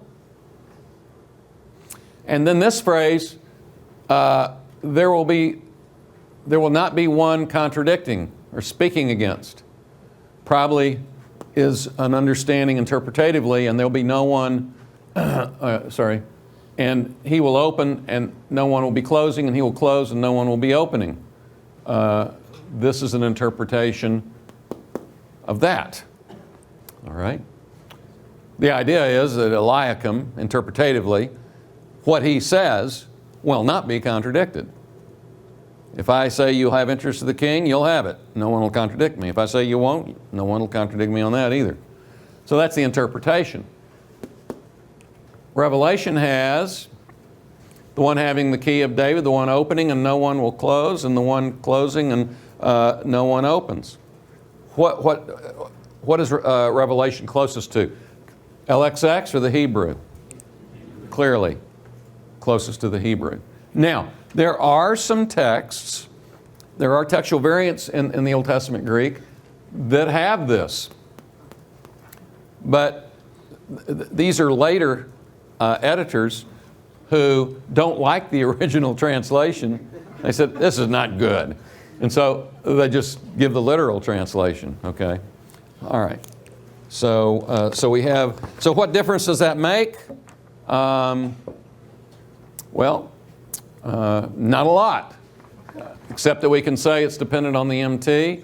And then this phrase, there will not be one contradicting or speaking against. Probably is an understanding interpretatively, and there'll be no one, and he will open and no one will be closing, and he will close and no one will be opening. This is an interpretation of that. All right? The idea is that Eliakim, interpretatively, what he says will not be contradicted. If I say you'll have interest of the king, you'll have it. No one will contradict me. If I say you won't, no one will contradict me on that either. So that's the interpretation. Revelation has the one having the key of David, the one opening and no one will close, and the one closing and no one opens. What is Revelation closest to? LXX or the Hebrew? Clearly, closest to the Hebrew. Now, there are some texts, there are textual variants in the Old Testament Greek that have this. But these are later editors who don't like the original translation. They said, this is not good. And so they just give the literal translation, okay? All right. So, so what difference does that make? Well, not a lot, except that we can say it's dependent on the MT,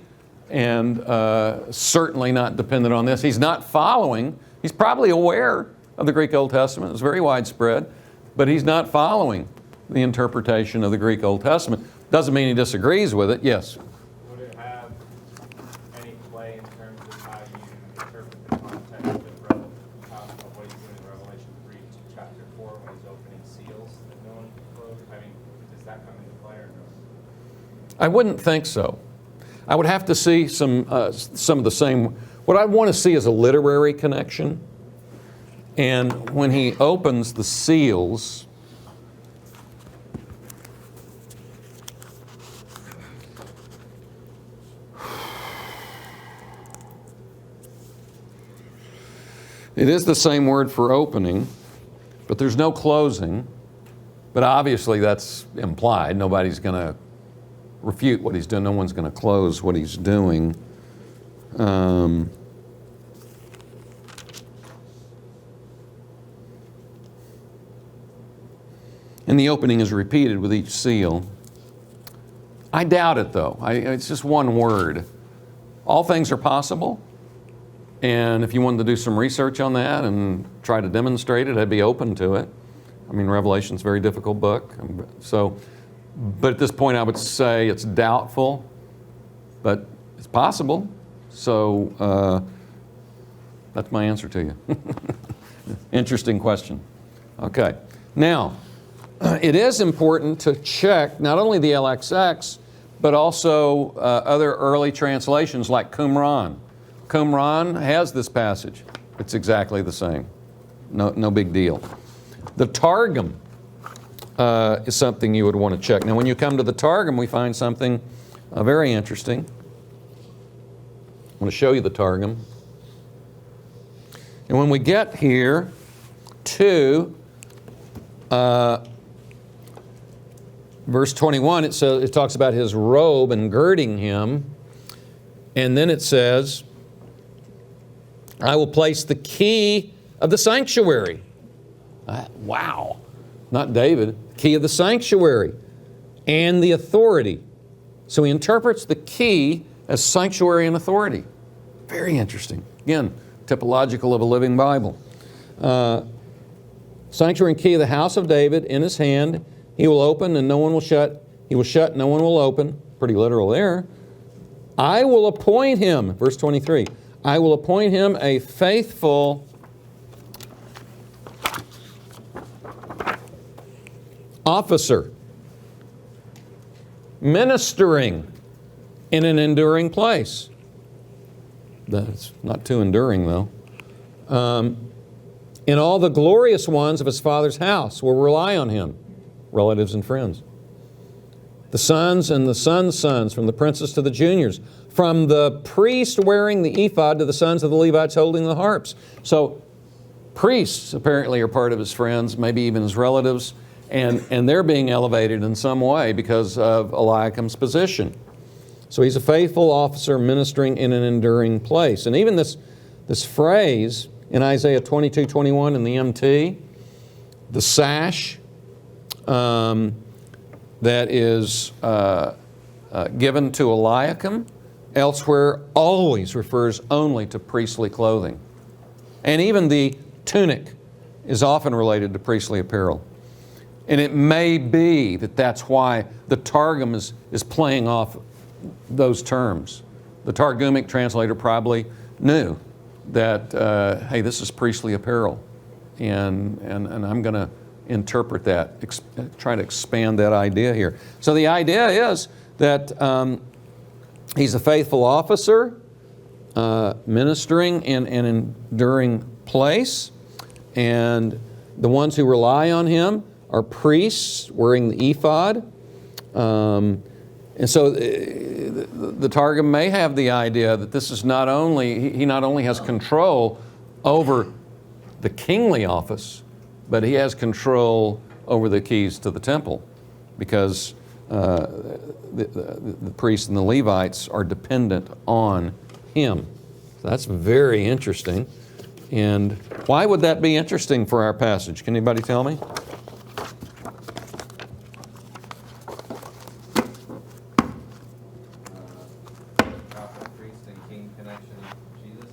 and certainly not dependent on this. He's not following. He's probably aware of the Greek Old Testament. It's very widespread, but he's not following the interpretation of the Greek Old Testament. Doesn't mean he disagrees with it. Yes? Would it have any play in terms of how you interpret the context of what he's doing in Revelation 3 to chapter 4 when he's opening seals that no one closed? I mean, does that come into play or no? I wouldn't think so. I would have to see some of the same. What I want to see is a literary connection. And when he opens the seals, it is the same word for opening, but there's no closing. But obviously that's implied. Nobody's going to refute what he's doing. No one's going to close what he's doing. And the opening is repeated with each seal. I doubt it, though. It's just one word. All things are possible. And if you wanted to do some research on that and try to demonstrate it, I'd be open to it. I mean, Revelation's a very difficult book. So, but at this point, I would say it's doubtful, but it's possible. So that's my answer to you. Interesting question. Okay. Now, it is important to check not only the LXX, but also other early translations like Qumran. Qumran has this passage. It's exactly the same. No big deal. The Targum is something you would want to check. Now, when you come to the Targum, we find something very interesting. I want to show you the Targum. And when we get here to verse 21, it talks about his robe and girding him. And then it says, I will place the key of the sanctuary. Wow. Not David. Key of the sanctuary and the authority. So he interprets the key as sanctuary and authority. Very interesting. Again, typological of a living Bible. Sanctuary and key of the house of David in his hand. He will open and no one will shut. He will shut, no one will open. Pretty literal there. I will appoint him, verse 23, I will appoint him a faithful officer, ministering in an enduring place. That's not too enduring, though. And all the glorious ones of his father's house will rely on him, relatives and friends. The sons and the sons' sons, from the princes to the juniors, from the priest wearing the ephod to the sons of the Levites holding the harps. So priests apparently are part of his friends, maybe even his relatives, and they're being elevated in some way because of Eliakim's position. So he's a faithful officer ministering in an enduring place. And even this phrase in Isaiah 22:21 in the MT, the sash that is given to Eliakim, elsewhere always refers only to priestly clothing. And even the tunic is often related to priestly apparel. And it may be that that's why the Targum is playing off those terms. The Targumic translator probably knew that, hey, this is priestly apparel. And I'm going to interpret that, try to expand that idea here. So the idea is that he's a faithful officer, ministering in an enduring place, and the ones who rely on him are priests wearing the ephod. And so the Targum may have the idea that this is not only, he not only has control over the kingly office, but he has control over the keys to the temple, because the priests and the Levites are dependent on him. So that's very interesting. And why would that be interesting for our passage? Can anybody tell me? Prophet, priest, and king connection of Jesus.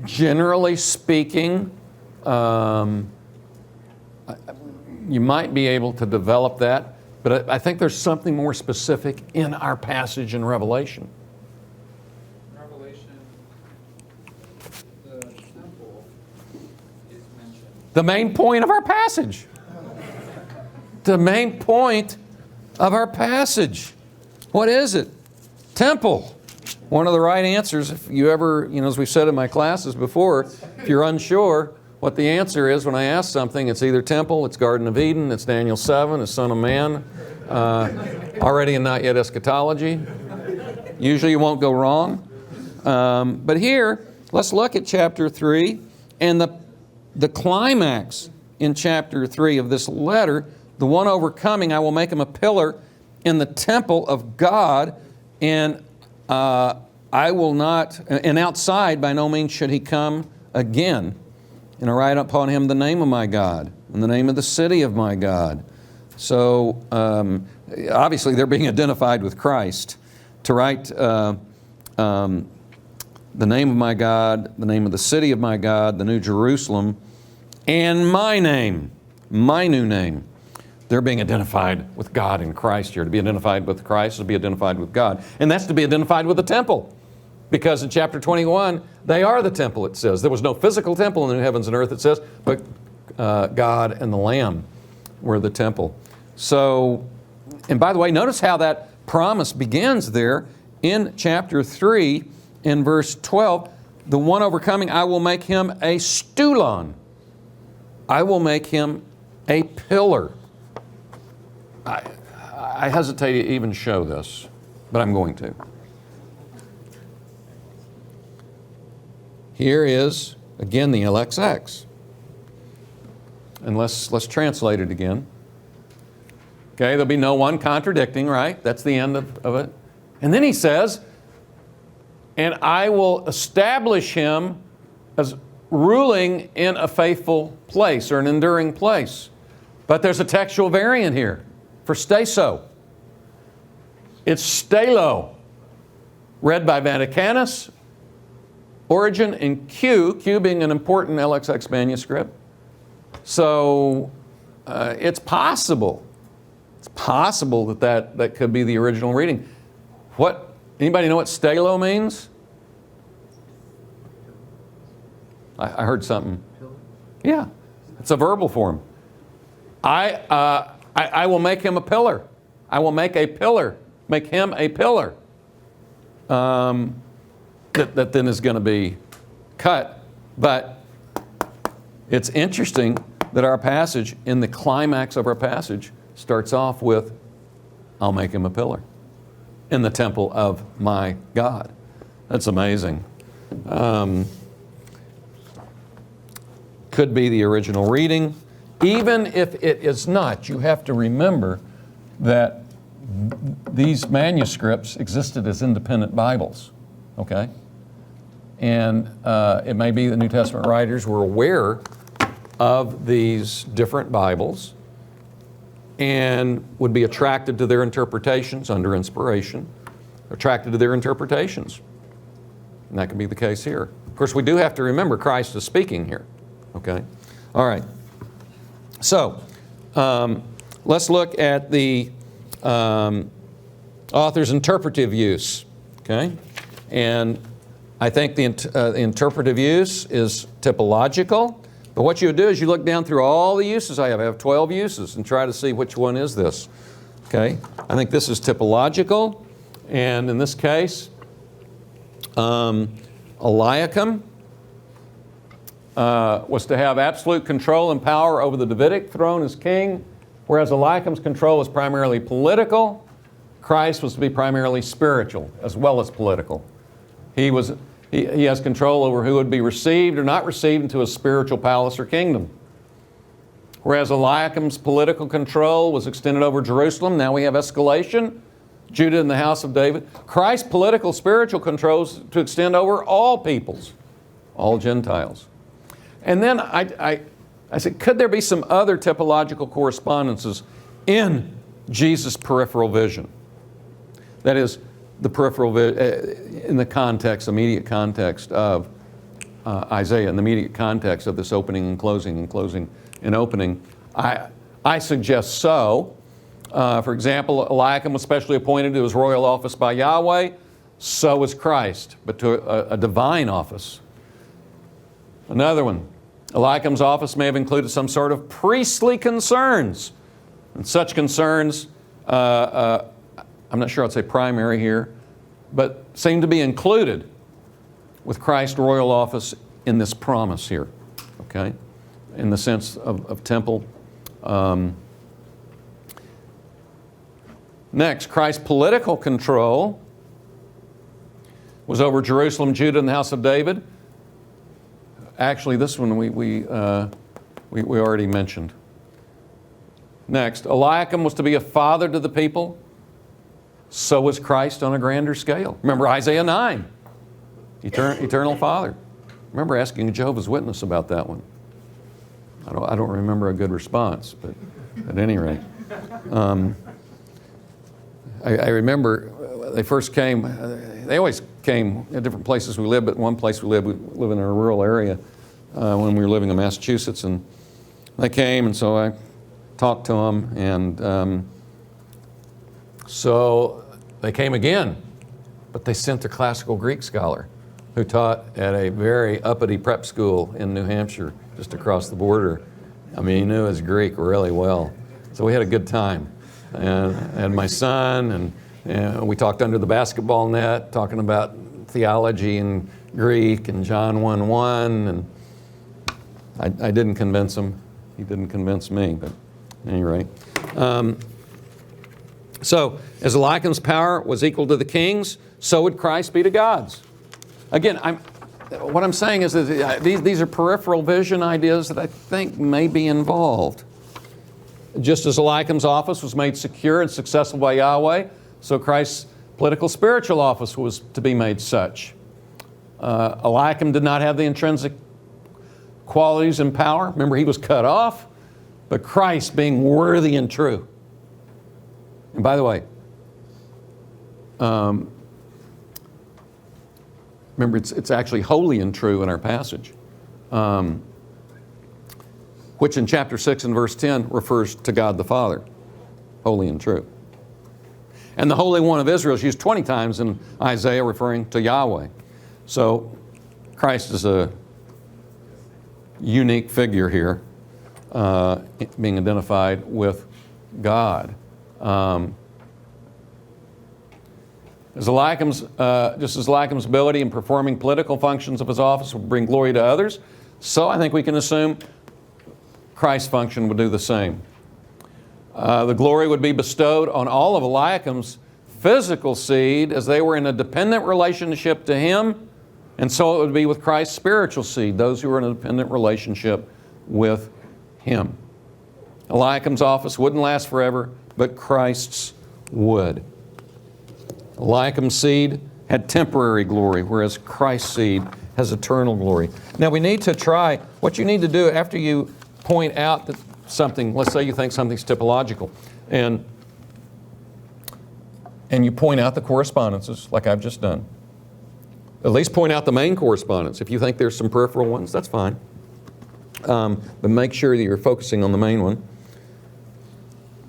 Generally speaking, you might be able to develop that, but I think there's something more specific in our passage in Revelation. Revelation, the temple is mentioned. The main point of our passage. The main point of our passage. What is it? Temple. One of the right answers, if you ever, as we've said in my classes before, if you're unsure what the answer is when I ask something, it's either temple, it's Garden of Eden, it's Daniel 7, it's Son of Man, already and not yet eschatology. Usually you won't go wrong. But here, let's look at chapter 3 and the climax in chapter 3 of this letter. The one overcoming, I will make him a pillar in the temple of God, and I will not, and outside by no means should he come again. And I write upon him the name of my God and the name of the city of my God. So obviously they're being identified with Christ. To write the name of my God, the name of the city of my God, the New Jerusalem, and my name, my new name. They're being identified with God in Christ here. To be identified with Christ is to be identified with God. And that's to be identified with the temple. Because in chapter 21, they are the temple, it says. There was no physical temple in the new heavens and earth, it says, but God and the Lamb were the temple. So, and by the way, notice how that promise begins there in chapter 3 in verse 12. The one overcoming, I will make him a stulon. I will make him a pillar. I hesitate to even show this, but I'm going to. Here is, again, the LXX. And let's translate it again. Okay, there'll be no one contradicting, right? That's the end of it. And then he says, and I will establish him as ruling in a faithful place or an enduring place. But there's a textual variant here for staso. It's stelo, read by Vaticanus, Origin, and Q being an important LXX manuscript. So it's possible. It's possible that could be the original reading. Anybody know what stelo means? I heard something. Yeah, it's a verbal form. I will make him a pillar. I will make a pillar. Make him a pillar. That then is going to be cut. But it's interesting that our passage, in the climax of our passage, starts off with, I'll make him a pillar in the temple of my God. That's amazing. Could be the original reading. Even if it is not, you have to remember that these manuscripts existed as independent Bibles, okay? And it may be the New Testament writers were aware of these different Bibles and would be attracted to their interpretations under inspiration, attracted to their interpretations. And that can be the case here. Of course, we do have to remember Christ is speaking here, okay? All right. So, let's look at the author's interpretive use, okay? And I think the interpretive use is typological, but what you would do is you look down through all the uses I have. I have 12 uses, and try to see which one is this, okay? I think this is typological, and in this case, Eliakim was to have absolute control and power over the Davidic throne as king, whereas Eliakim's control was primarily political. Christ was to be primarily spiritual as well as political. He has control over who would be received or not received into a spiritual palace or kingdom. Whereas Eliakim's political control was extended over Jerusalem, now we have escalation. Judah and the house of David. Christ's political, spiritual controls to extend over all peoples, all Gentiles. And then I said, could there be some other typological correspondences in Jesus' peripheral vision? That is, the peripheral in the context, immediate context of Isaiah, in the immediate context of this opening and closing and closing and opening. I suggest so. For example, Eliakim was specially appointed to his royal office by Yahweh. So was Christ, but to a divine office. Another one, Eliakim's office may have included some sort of priestly concerns. And such concerns, I'm not sure I'd say primary here, but seem to be included with Christ's royal office in this promise here, okay? In the sense of temple. Next, Christ's political control was over Jerusalem, Judah, and the house of David. Actually, this one we already mentioned. Next, Eliakim was to be a father to the people. So was Christ on a grander scale. Remember Isaiah 9, eternal father. Remember asking a Jehovah's Witness about that one. I don't remember a good response, but at any rate. I remember they first came, they always came at different places we lived, but one place we live in a rural area when we were living in Massachusetts, and they came, and so I talked to them, and so they came again, but they sent their classical Greek scholar who taught at a very uppity prep school in New Hampshire, just across the border. I mean, he knew his Greek really well. So we had a good time. And my son, and we talked under the basketball net, talking about theology and Greek and John 1:1, and I didn't convince him. He didn't convince me, but at any rate. So, as Eliakim's power was equal to the king's, so would Christ be to God's. Again, what I'm saying is that these are peripheral vision ideas that I think may be involved. Just as Eliakim's office was made secure and successful by Yahweh, so Christ's political spiritual office was to be made such. Eliakim did not have the intrinsic qualities and power. Remember, he was cut off, but Christ being worthy and true. And by the way, remember, it's actually holy and true in our passage, which in chapter 6 and verse 10 refers to God the Father, holy and true. And the Holy One of Israel is used 20 times in Isaiah referring to Yahweh. So Christ is a unique figure here, being identified with God. Just as Eliakim's ability in performing political functions of his office would bring glory to others, so I think we can assume Christ's function would do the same. The glory would be bestowed on all of Eliakim's physical seed as they were in a dependent relationship to him, and so it would be with Christ's spiritual seed, those who were in a dependent relationship with him. Eliakim's office wouldn't last forever, but Christ's would. Eliakim's seed had temporary glory, whereas Christ's seed has eternal glory. Now we need to try, what you need to do after you point out that something, let's say you think something's typological, and you point out the correspondences, like I've just done. At least point out the main correspondence. If you think there's some peripheral ones, that's fine. But make sure that you're focusing on the main one.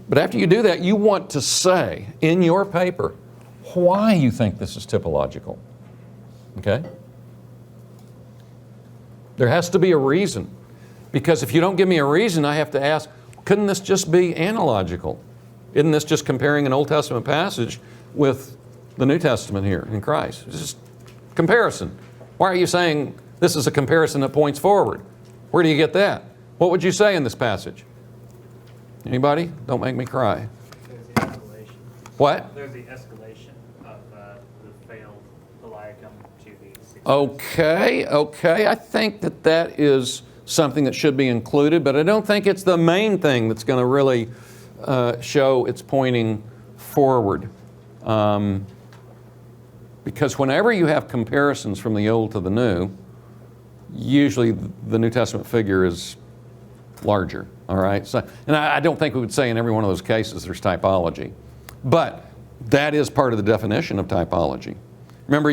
But after you do that, you want to say in your paper why you think this is typological. Okay? There has to be a reason. Because if you don't give me a reason, I have to ask, couldn't this just be analogical? Isn't this just comparing an Old Testament passage with the New Testament here in Christ? It's just comparison. Why are you saying this is a comparison that points forward? Where do you get that? What would you say in this passage? Anybody? Don't make me cry. There's the escalation. What? There's the escalation of the failed Eliakim to the success. Okay. I think that is something that should be included, but I don't think it's the main thing that's going to really show it's pointing forward. Because whenever you have comparisons from the Old to the New, usually the New Testament figure is larger, all right? So, and I don't think we would say in every one of those cases there's typology, but that is part of the definition of typology. Remember,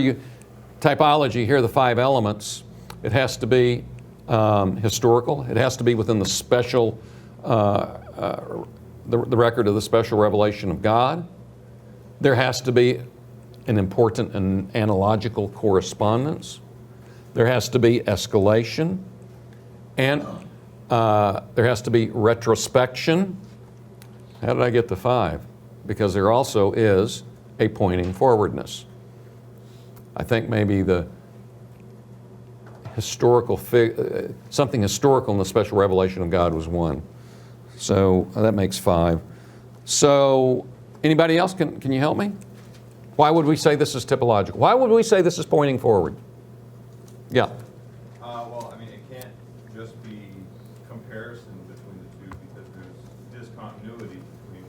typology, here are the 5 elements. It has to be historical. It has to be within the special, the record of the special revelation of God. There has to be an important and analogical correspondence. There has to be escalation. And there has to be retrospection. How did I get to 5? Because there also is a pointing forwardness. I think maybe the historical, something historical in the special revelation of God was 1. So that makes 5. So anybody else, can you help me? Why would we say this is typological? Why would we say this is pointing forward? Yeah. Well, I mean, it can't just be comparison between the two because there's discontinuity between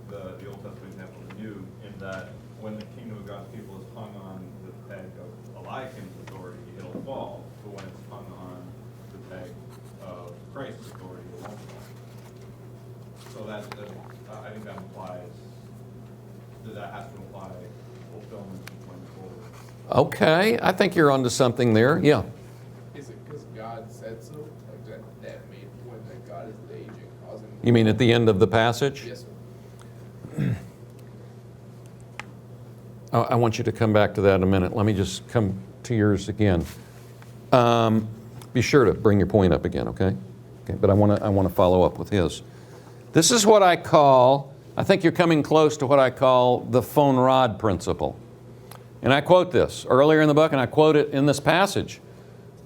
the Old Testament example and the New, in that when the kingdom of God's people is hung on the peg of Eliakim's authority, it'll fall. But when it's hung on the peg of Christ's authority, it won't fall. So I think that implies that has to imply fulfillment going forward. Okay, I think you're onto something there. Yeah. Is it because God said so? Like that main point that God is the agent causing? You mean at the end of the passage? Yes, sir. I want you to come back to that in a minute. Let me just come to yours again. Be sure to bring your point up again, okay? Okay, but I want to follow up with his. This is what I call, I think you're coming close to what I call the phone rod principle. And I quote this earlier in the book, and I quote it in this passage.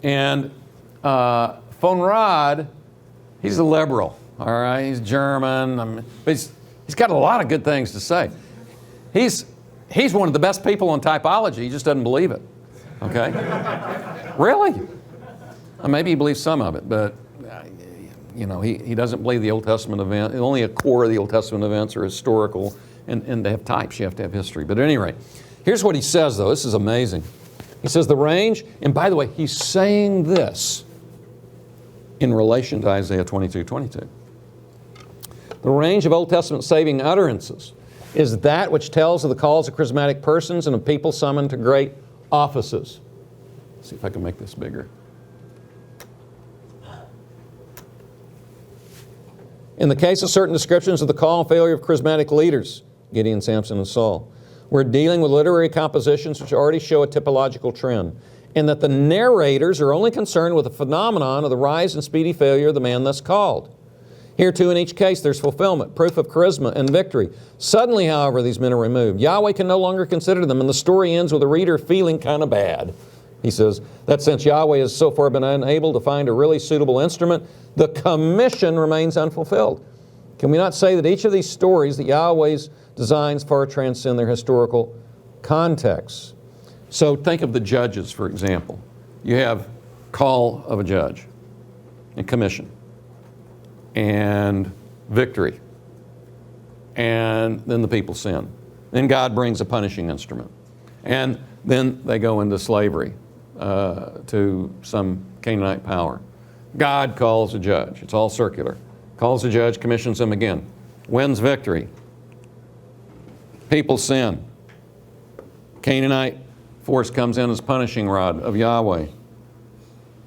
And phone rod, he's a liberal, all right? He's German, but he's got a lot of good things to say. He's one of the best people on typology. He just doesn't believe it, okay? Really? Maybe he believes some of it, but you know, he doesn't believe the Old Testament event. Only a core of the Old Testament events are historical, and they have types. You have to have history. But at any rate, here's what he says, though. This is amazing. He says the range, and by the way, he's saying this in relation to Isaiah 22:22. The range of Old Testament saving utterances is that which tells of the calls of charismatic persons and of people summoned to great offices. Let's see if I can make this bigger. In the case of certain descriptions of the call and failure of charismatic leaders, Gideon, Samson, and Saul, we're dealing with literary compositions which already show a typological trend, and that the narrators are only concerned with the phenomenon of the rise and speedy failure of the man thus called. Here too in each case there's fulfillment, proof of charisma and victory. Suddenly, however, these men are removed. Yahweh can no longer consider them, and the story ends with the reader feeling kind of bad. He says, that since Yahweh has so far been unable to find a really suitable instrument, the commission remains unfulfilled. Can we not say that each of these stories, that Yahweh's designs far transcend their historical contexts? So think of the judges, for example. You have call of a judge and commission and victory, and then the people sin. Then God brings a punishing instrument, and then they go into slavery to some Canaanite power. God calls a judge. It's all circular. Calls a judge, commissions him again. Wins victory. People sin. Canaanite force comes in as punishing rod of Yahweh.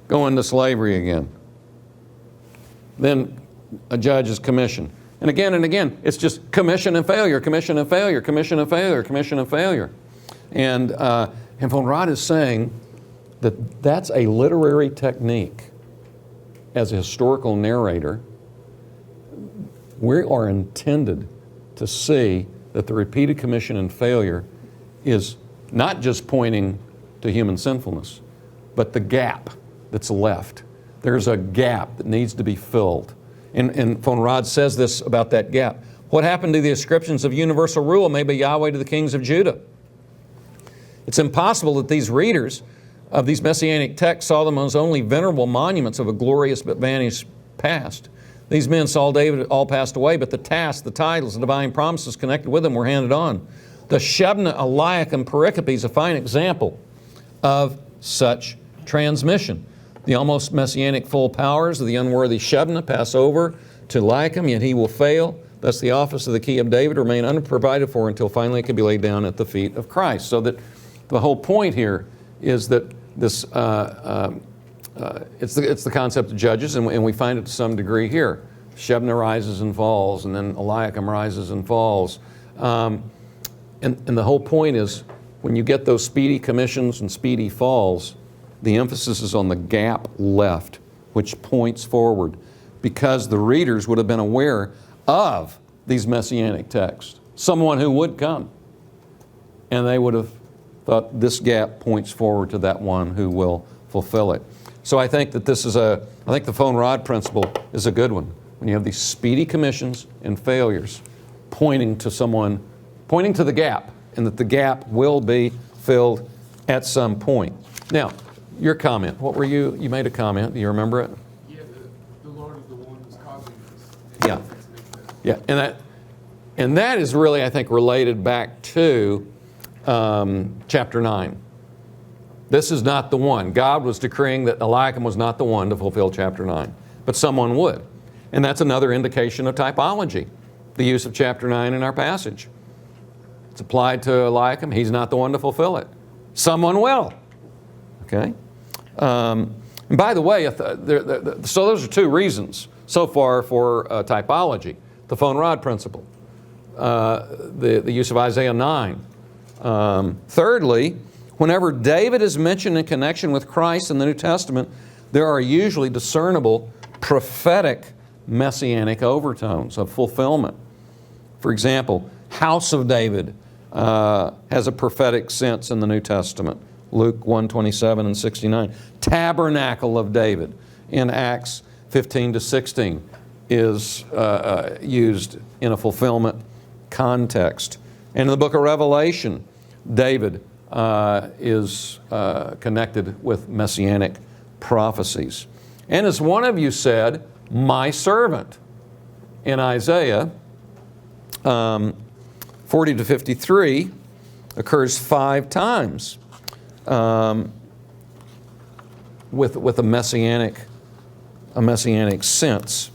Go into slavery again. Then a judge is commissioned. And again, it's just commission and failure, commission and failure, commission and failure, commission and failure. And von Rad is saying that that's a literary technique. As a historical narrator, we are intended to see that the repeated commission and failure is not just pointing to human sinfulness, but the gap that's left. There's a gap that needs to be filled. And von Rad says this about that gap. What happened to the ascriptions of universal rule made by Yahweh to the kings of Judah? It's impossible that these readers of these messianic texts saw them as only venerable monuments of a glorious but vanished past. These men saw David all passed away, but the tasks, the titles, the divine promises connected with them were handed on. The Shebna, Eliakim, pericope is a fine example of such transmission. The almost messianic full powers of the unworthy Shebna pass over to Eliakim, yet he will fail. Thus the office of the key of David remain unprovided for until finally it can be laid down at the feet of Christ. So that the whole point here is that this it's the concept of judges, and we find it to some degree here. Shebna rises and falls, and then Eliakim rises and falls. And the whole point is, when you get those speedy commissions and speedy falls, the emphasis is on the gap left, which points forward, because the readers would have been aware of these messianic texts, someone who would come, and they would have thought this gap points forward to that one who will fulfill it. So I think that I think the phone rod principle is a good one. When you have these speedy commissions and failures pointing to the gap, and that the gap will be filled at some point. Now, your comment. What were you made a comment. Do you remember it? Yeah, the Lord is the one who's causing this. Yeah. Yeah, and that is really, I think, related back to chapter 9. This is not the one. God was decreeing that Eliakim was not the one to fulfill chapter 9, but someone would. And that's another indication of typology, the use of chapter 9 in our passage. It's applied to Eliakim. He's not the one to fulfill it. Someone will. Okay? And by the way, so those are two reasons so far for typology. The phone rod principle, the use of Isaiah 9. Thirdly, whenever David is mentioned in connection with Christ in the New Testament, there are usually discernible prophetic messianic overtones of fulfillment. For example, House of David has a prophetic sense in the New Testament. Luke 1:27 and 69. Tabernacle of David in Acts 15 to 16 is used in a fulfillment context. And in the book of Revelation, David is connected with messianic prophecies. And as one of you said, my servant, in Isaiah 40 to 53 occurs 5 times with a messianic sense.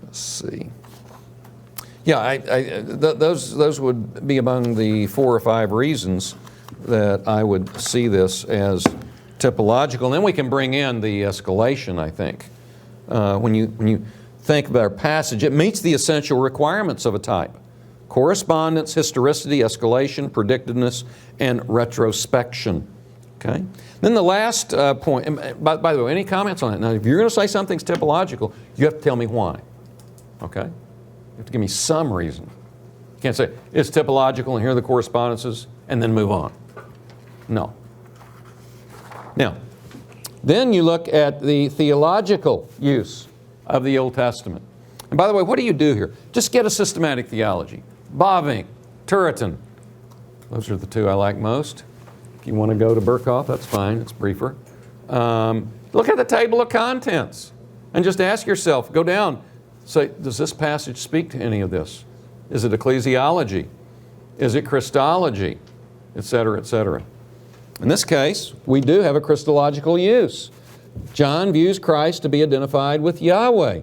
Let's see. Yeah, those would be among the 4 or 5 reasons that I would see this as typological. And then we can bring in the escalation, I think. When you think about our passage, it meets the essential requirements of a type: correspondence, historicity, escalation, predictiveness, and retrospection. Okay? Then the last point, and by the way, any comments on it? Now, if you're going to say something's typological, you have to tell me why. Okay? You have to give me some reason. You can't say, it's typological and here are the correspondences, and then move on. No. Now, then you look at the theological use of the Old Testament. And by the way, what do you do here? Just get a systematic theology. Bavinck, Turretin. Those are the 2 I like most. If you want to go to Berkhoff, that's fine. It's briefer. Look at the table of contents and just ask yourself, go down, say, does this passage speak to any of this? Is it ecclesiology? Is it Christology? Et cetera, et cetera. In this case, we do have a Christological use. John views Christ to be identified with Yahweh.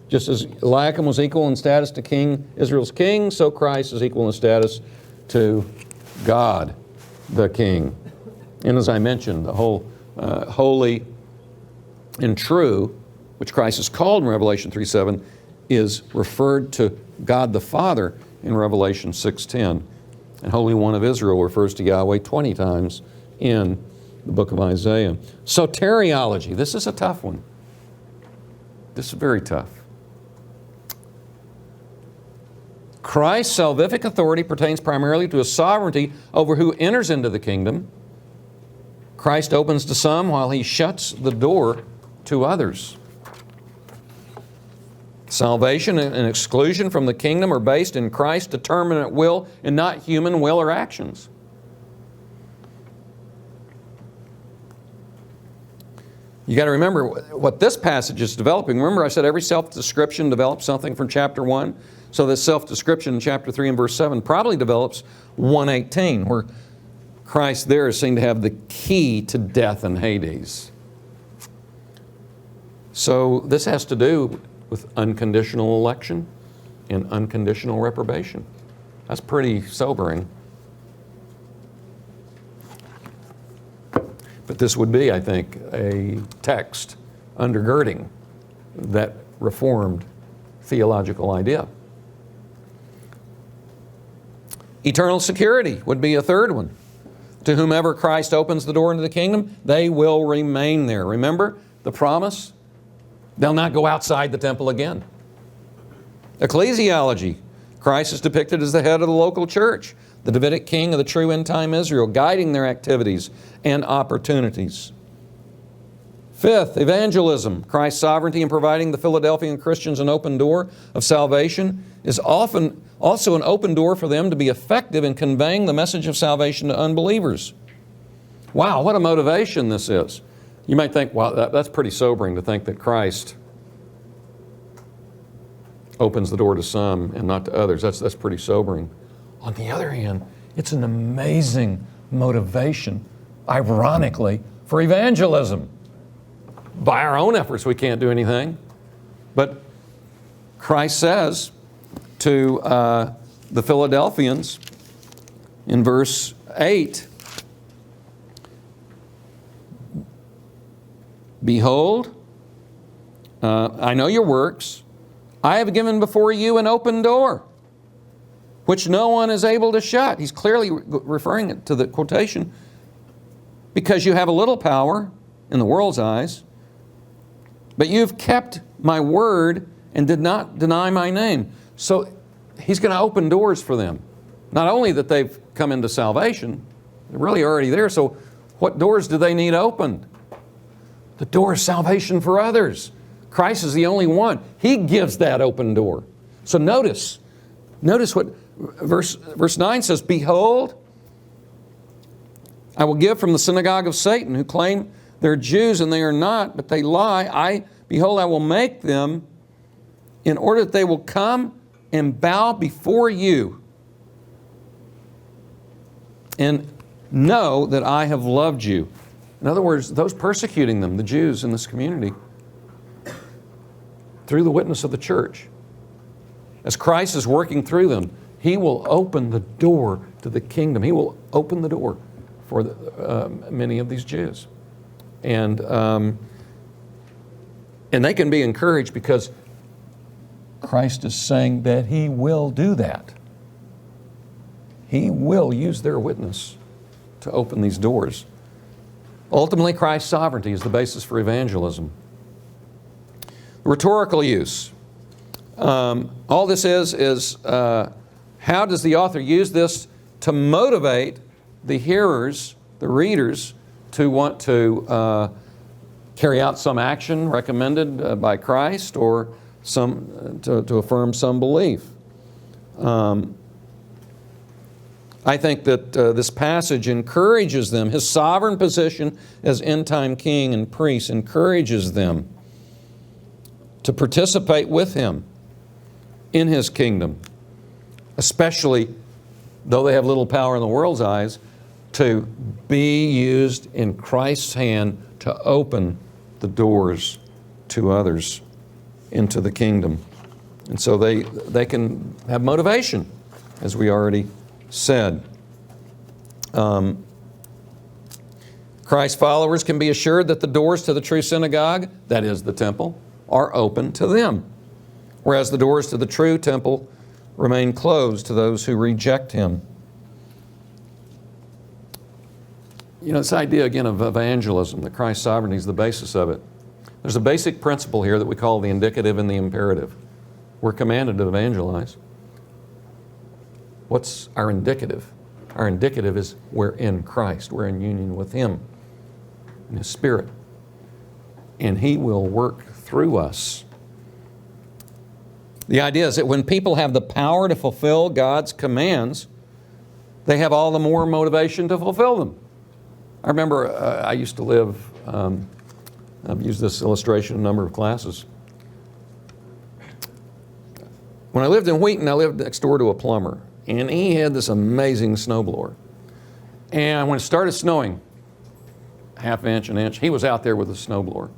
Just as Eliakim was equal in status to King, Israel's king, so Christ is equal in status to God, the King. And as I mentioned, the whole holy and true, which Christ is called in Revelation 3:7, is referred to God the Father in Revelation 6:10. And Holy One of Israel refers to Yahweh 20 times in the book of Isaiah. Soteriology, this is a tough one. This is very tough. Christ's salvific authority pertains primarily to His sovereignty over who enters into the kingdom. Christ opens to some while He shuts the door to others. Salvation and exclusion from the kingdom are based in Christ's determinate will and not human will or actions. You got to remember what this passage is developing. Remember I said every self-description develops something from chapter 1. So this self-description in chapter 3 and verse 7 probably develops 1:18, where Christ there is seen to have the key to death and Hades. So this has to do with unconditional election and unconditional reprobation. That's pretty sobering. But this would be, I think, a text undergirding that Reformed theological idea. Eternal security would be a third one. To whomever Christ opens the door into the kingdom, they will remain there. Remember the promise? They'll not go outside the temple again. Ecclesiology. Christ is depicted as the head of the local church, the Davidic king of the true end-time Israel, guiding their activities and opportunities. Fifth, evangelism. Christ's sovereignty in providing the Philadelphian Christians an open door of salvation is often also an open door for them to be effective in conveying the message of salvation to unbelievers. Wow, what a motivation this is. You might think, wow, that's pretty sobering to think that Christ opens the door to some and not to others. That's pretty sobering. On the other hand, it's an amazing motivation, ironically, for evangelism. By our own efforts, we can't do anything. But Christ says to the Philadelphians in verse 8, "Behold, I know your works. I have given before you an open door, which no one is able to shut." He's clearly referring to the quotation. "Because you have a little power in the world's eyes, but you've kept my word and did not deny my name." So he's going to open doors for them. Not only that they've come into salvation, they're really already there. So what doors do they need opened? The door of salvation for others. Christ is the only one. He gives that open door. So notice what verse 9 says, "Behold, I will give from the synagogue of Satan, who claim they're Jews and they are not, but they lie. Behold, I will make them in order that they will come and bow before you and know that I have loved you." In other words, those persecuting them, the Jews in this community, through the witness of the church, as Christ is working through them, He will open the door to the kingdom. He will open the door for many of these Jews. And they can be encouraged because Christ is saying that He will do that. He will use their witness to open these doors. Ultimately, Christ's sovereignty is the basis for evangelism. Rhetorical use. All this is how does the author use this to motivate the hearers, the readers, to want to carry out some action recommended by Christ or to affirm some belief. I think that this passage encourages them. His sovereign position as end-time king and priest encourages them to participate with Him in His kingdom, especially though they have little power in the world's eyes, to be used in Christ's hand to open the doors to others into the kingdom. And so they can have motivation, as we already said. Christ's followers can be assured that the doors to the true synagogue, that is the temple, are open to them, whereas the doors to the true temple remain closed to those who reject Him. You know, this idea again of evangelism, that Christ's sovereignty is the basis of it. There's a basic principle here that we call the indicative and the imperative. We're commanded to evangelize. What's our indicative? Our indicative is we're in Christ. We're in union with Him, in His Spirit. And He will work through us The idea is that when people have the power to fulfill God's commands, they have all the more motivation to fulfill them. I remember I used to live, I've used this illustration in a number of classes. When I lived in Wheaton, I lived next door to a plumber, and he had this amazing snowblower. And when it started snowing, half inch, an inch, he was out there with a snowblower.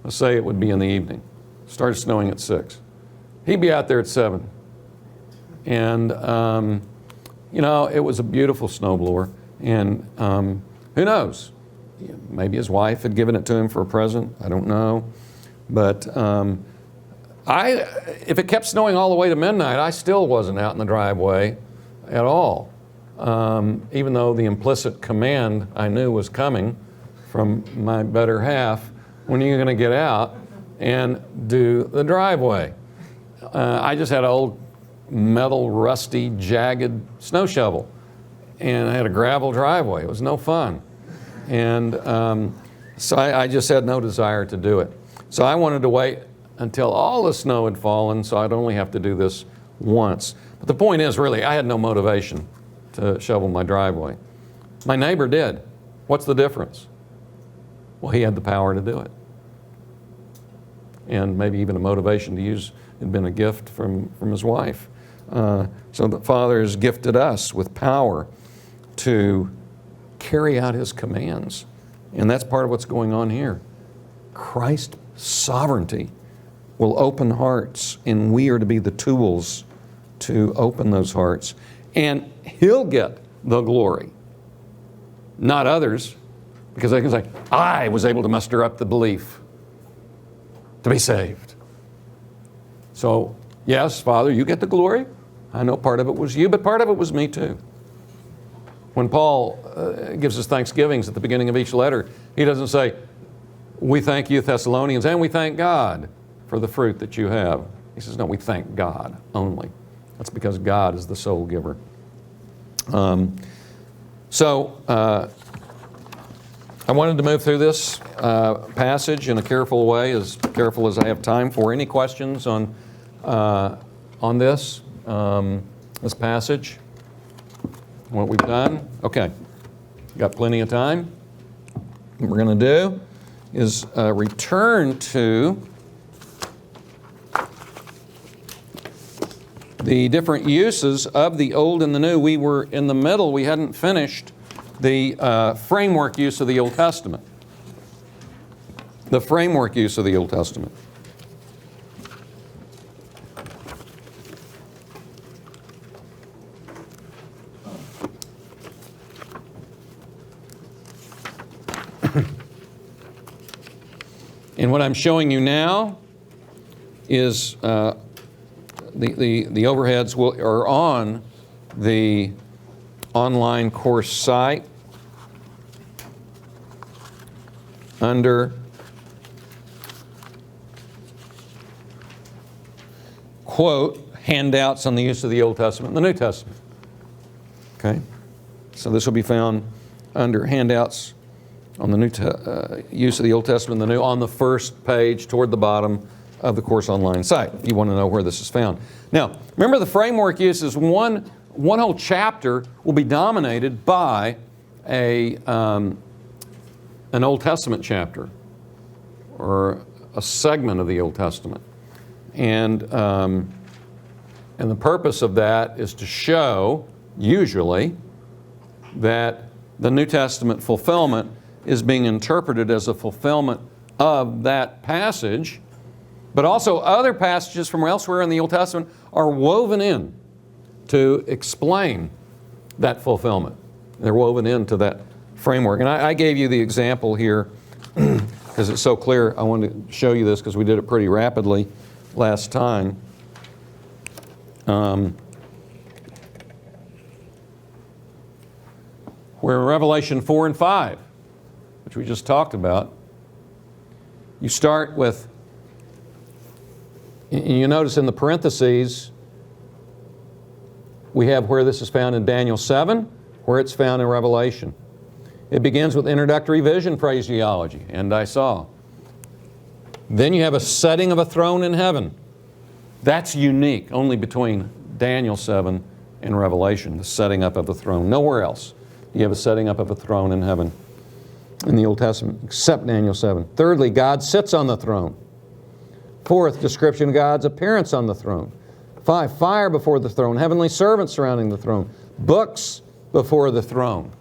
Let's say it would be in the evening. Started snowing at 6. He'd be out there at 7. And, you know, it was a beautiful snowblower. And who knows? Maybe his wife had given it to him for a present. I don't know. But if it kept snowing all the way to midnight, I still wasn't out in the driveway at all. Even though the implicit command I knew was coming from my better half, when are you going to get out and do the driveway? I just had an old metal, rusty, jagged snow shovel, and I had a gravel driveway. It was no fun. And so I just had no desire to do it. So I wanted to wait until all the snow had fallen, so I'd only have to do this once. But the point is, really, I had no motivation to shovel my driveway. My neighbor did. What's the difference? Well, he had the power to do it. And maybe even a motivation to use had been a gift from his wife. So the Father has gifted us with power to carry out His commands. And that's part of what's going on here. Christ's sovereignty will open hearts, and we are to be the tools to open those hearts. And He'll get the glory, not others, because they can say, I was able to muster up the belief to be saved. So, yes, Father, you get the glory. I know part of it was you, but part of it was me too. When Paul gives his thanksgivings at the beginning of each letter, he doesn't say, we thank you, Thessalonians, and we thank God for the fruit that you have. He says, no, we thank God only. That's because God is the sole giver. I wanted to move through this passage in a careful way, as careful as I have time for. Any questions on this passage? What we've done? Okay. Got plenty of time. What we're going to do is return to the different uses of the Old and the New. We were in the middle. We hadn't finished the framework use of the Old Testament. The framework use of the Old Testament. And what I'm showing you now is the overheads are on the online course site under quote handouts on the use of the Old Testament and the New Testament. Okay, so this will be found under handouts on the use of the Old Testament and the New on the first page toward the bottom of the course online site. You want to know where this is found. Now, remember the framework use is one whole chapter will be dominated by an Old Testament chapter or a segment of the Old Testament. And the purpose of that is to show, usually, that the New Testament fulfillment is being interpreted as a fulfillment of that passage, but also other passages from elsewhere in the Old Testament are woven in to explain that fulfillment. They're woven into that framework. And I gave you the example here because it's so clear. I wanted to show you this because we did it pretty rapidly last time. We're in Revelation 4 and 5, which we just talked about. You start with, you notice in the parentheses, we have where this is found in Daniel 7, where it's found in Revelation. It begins with introductory vision phraseology, and I saw. Then you have a setting of a throne in heaven. That's unique, only between Daniel 7 and Revelation, the setting up of the throne. Nowhere else do you have a setting up of a throne in heaven in the Old Testament, except Daniel 7. Thirdly, God sits on the throne. Fourth, description of God's appearance on the throne. 5, fire before the throne, heavenly servants surrounding the throne, books before the throne.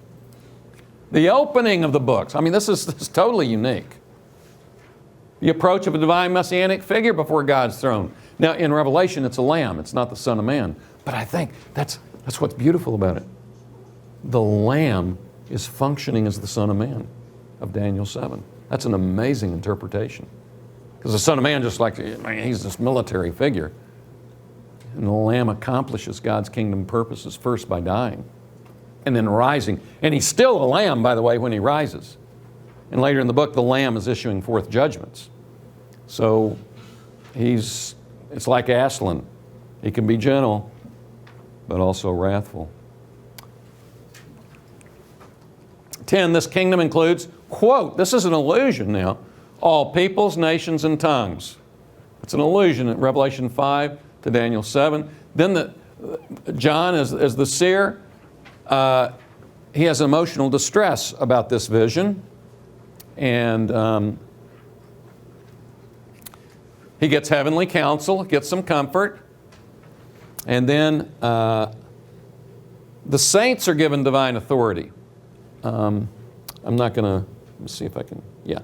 The opening of the books. I mean, this is totally unique. The approach of a divine messianic figure before God's throne. Now, in Revelation, it's a lamb. It's not the Son of Man. But I think that's what's beautiful about it. The lamb is functioning as the Son of Man of Daniel 7. That's an amazing interpretation. Because the Son of Man, just like, he's this military figure. And the lamb accomplishes God's kingdom purposes first by dying and then rising. And he's still a lamb, by the way, when he rises. And later in the book, the lamb is issuing forth judgments. So it's like Aslan. He can be gentle, but also wrathful. 10, this kingdom includes, quote, this is an allusion now, all peoples, nations, and tongues. It's an allusion in Revelation 5 to Daniel 7. Then John, as the seer, he has emotional distress about this vision. And he gets heavenly counsel, gets some comfort. And then the saints are given divine authority. I'm not going to, let me see if I can, let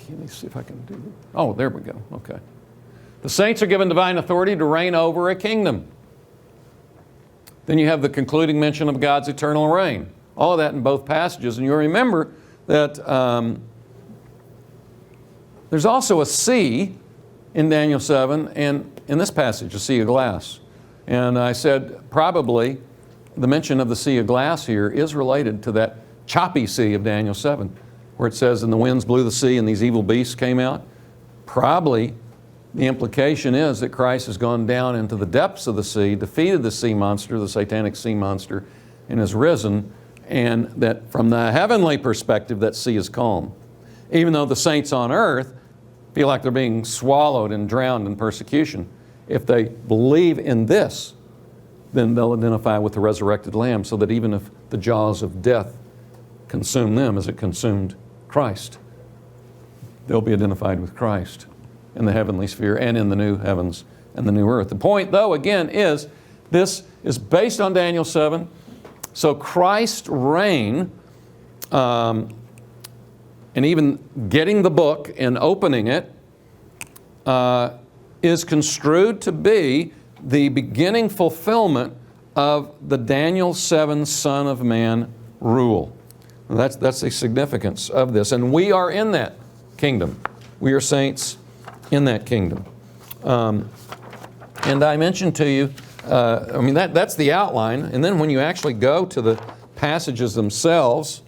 me see if I can do that. Oh, there we go, okay. The saints are given divine authority to reign over a kingdom. Then you have the concluding mention of God's eternal reign. All of that in both passages. And you'll remember that there's also a sea in Daniel 7 and in this passage, a sea of glass. And I said probably the mention of the sea of glass here is related to that choppy sea of Daniel 7, where it says, and the winds blew the sea and these evil beasts came out. Probably the implication is that Christ has gone down into the depths of the sea, defeated the sea monster, the satanic sea monster, and has risen, and that from the heavenly perspective, that sea is calm. Even though the saints on earth feel like they're being swallowed and drowned in persecution, if they believe in this, then they'll identify with the resurrected Lamb, so that even if the jaws of death consume them as it consumed Christ, they'll be identified with Christ in the heavenly sphere and in the new heavens and the new earth. The point, though, again, is this is based on Daniel 7. So Christ's reign, and even getting the book and opening it, is construed to be the beginning fulfillment of the Daniel 7 Son of Man rule. That's the significance of this. And we are in that kingdom. We are saints in that kingdom. And I mentioned to you, that's the outline. And then when you actually go to the passages themselves,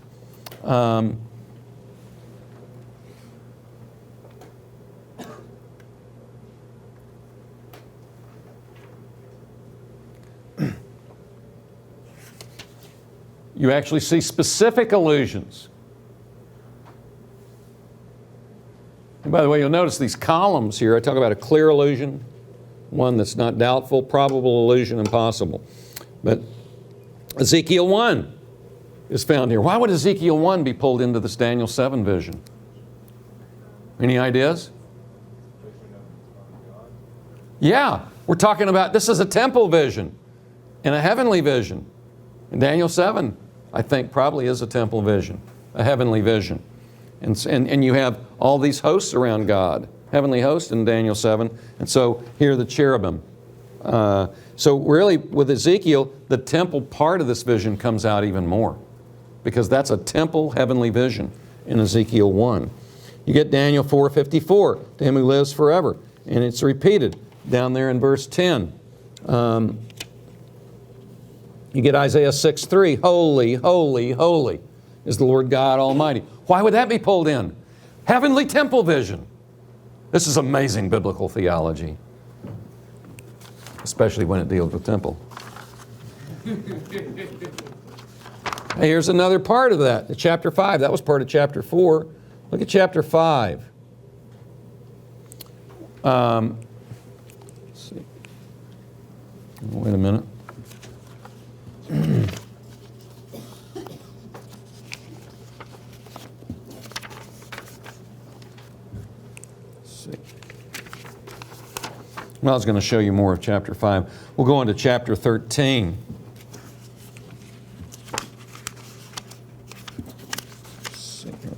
you actually see specific allusions. And by the way, you'll notice these columns here. I talk about a clear allusion, one that's not doubtful, probable allusion, and possible. But Ezekiel 1 is found here. Why would Ezekiel 1 be pulled into this Daniel 7 vision? Any ideas? Yeah, we're talking about, this is a temple vision and a heavenly vision. And Daniel 7, I think, probably is a temple vision, a heavenly vision. And you have all these hosts around God, heavenly hosts in Daniel 7. And so here are the cherubim. So really, with Ezekiel, the temple part of this vision comes out even more, because that's a temple heavenly vision in Ezekiel 1. You get Daniel 4:54, to him who lives forever. And it's repeated down there in verse 10. You get Isaiah 6:3, holy, holy, holy is the Lord God Almighty. Why would that be pulled in? Heavenly temple vision. This is amazing biblical theology, especially when it deals with temple. Hey, here's another part of that, chapter 5. That was part of chapter 4. Look at chapter 5. Let's see. Wait a minute. Well, I was going to show you more of chapter 5. We'll go on to chapter 13. Let's see here.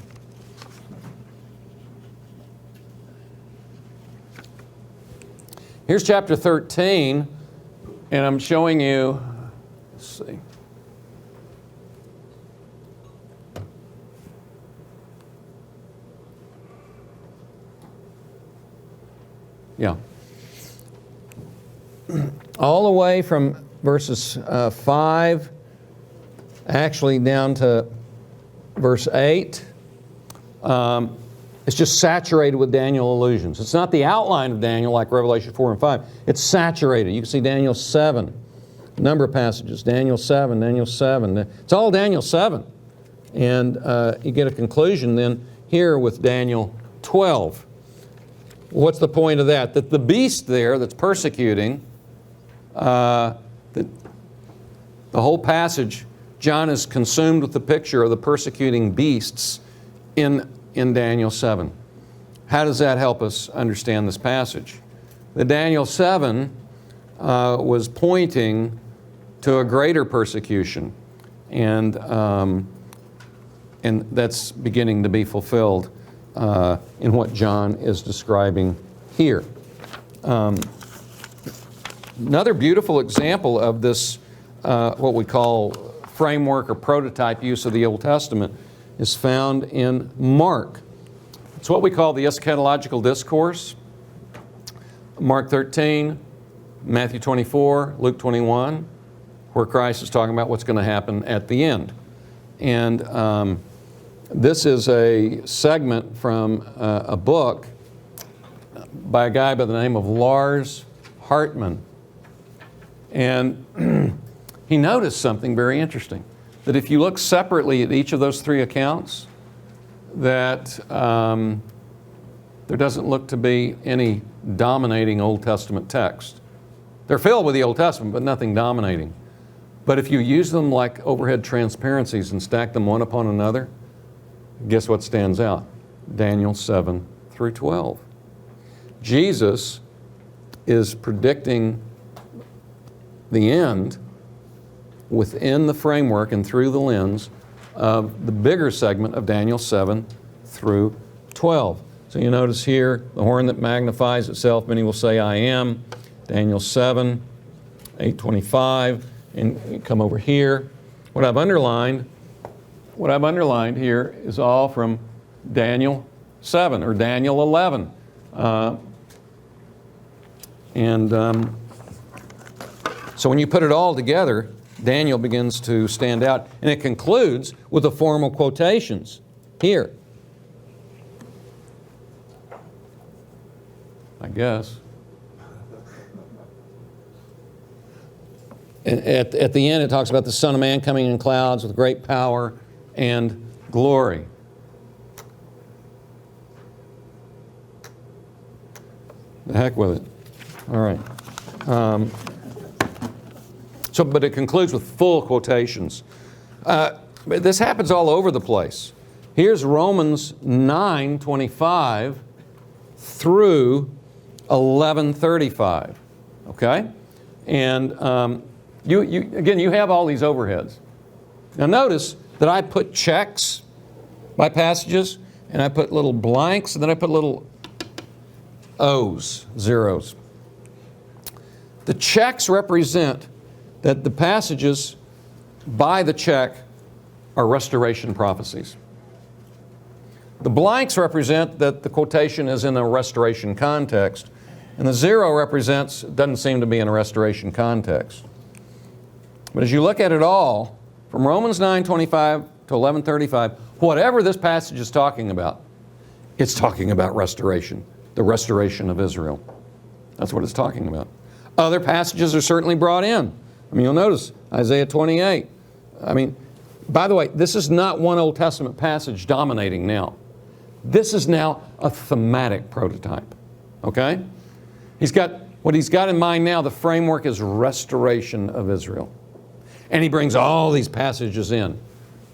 Here's chapter 13, and I'm showing you, let's see. Yeah. All the way from verses 5, actually down to verse 8, it's just saturated with Daniel allusions. It's not the outline of Daniel like Revelation 4 and 5. It's saturated. You can see Daniel 7, a number of passages. Daniel 7, Daniel 7. It's all Daniel 7. And you get a conclusion then here with Daniel 12. What's the point of that? That the beast there that's persecuting, the whole passage, John is consumed with the picture of the persecuting beasts in Daniel 7. How does that help us understand this passage? The Daniel 7 was pointing to a greater persecution, and that's beginning to be fulfilled in what John is describing here. Another beautiful example of this, what we call framework or prototype use of the Old Testament, is found in Mark. It's what we call the eschatological discourse. Mark 13, Matthew 24, Luke 21, where Christ is talking about what's going to happen at the end. And this is a segment from a book by a guy by the name of Lars Hartman. And he noticed something very interesting, that if you look separately at each of those three accounts, that there doesn't look to be any dominating Old Testament text. They're filled with the Old Testament, but nothing dominating. But if you use them like overhead transparencies and stack them one upon another, guess what stands out? Daniel 7 through 12. Jesus is predicting the end within the framework and through the lens of the bigger segment of Daniel 7 through 12. So you notice here, the horn that magnifies itself, many will say, I am. Daniel 7, 8:25, and you come over here. What I've underlined here is all from Daniel 7 or Daniel 11. So when you put it all together, Daniel begins to stand out, and it concludes with the formal quotations here. I guess. At the end, it talks about the Son of Man coming in clouds with great power and glory. The heck with it. All right. But it concludes with full quotations. This happens all over the place. Here's Romans 9:25 through 11:35. Okay? And you have all these overheads. Now notice that I put checks by passages, and I put little blanks, and then I put little O's, zeros. The checks represent that the passages by the check are restoration prophecies. The blanks represent that the quotation is in a restoration context, and the zero represents it doesn't seem to be in a restoration context. But as you look at it all, from Romans 9:25 to 11:35, whatever this passage is talking about, it's talking about restoration, the restoration of Israel. That's what it's talking about. Other passages are certainly brought in. I mean, you'll notice Isaiah 28. I mean, by the way, this is not one Old Testament passage dominating now. This is now a thematic prototype, okay? He's got What he's got in mind now, the framework is restoration of Israel. And he brings all these passages in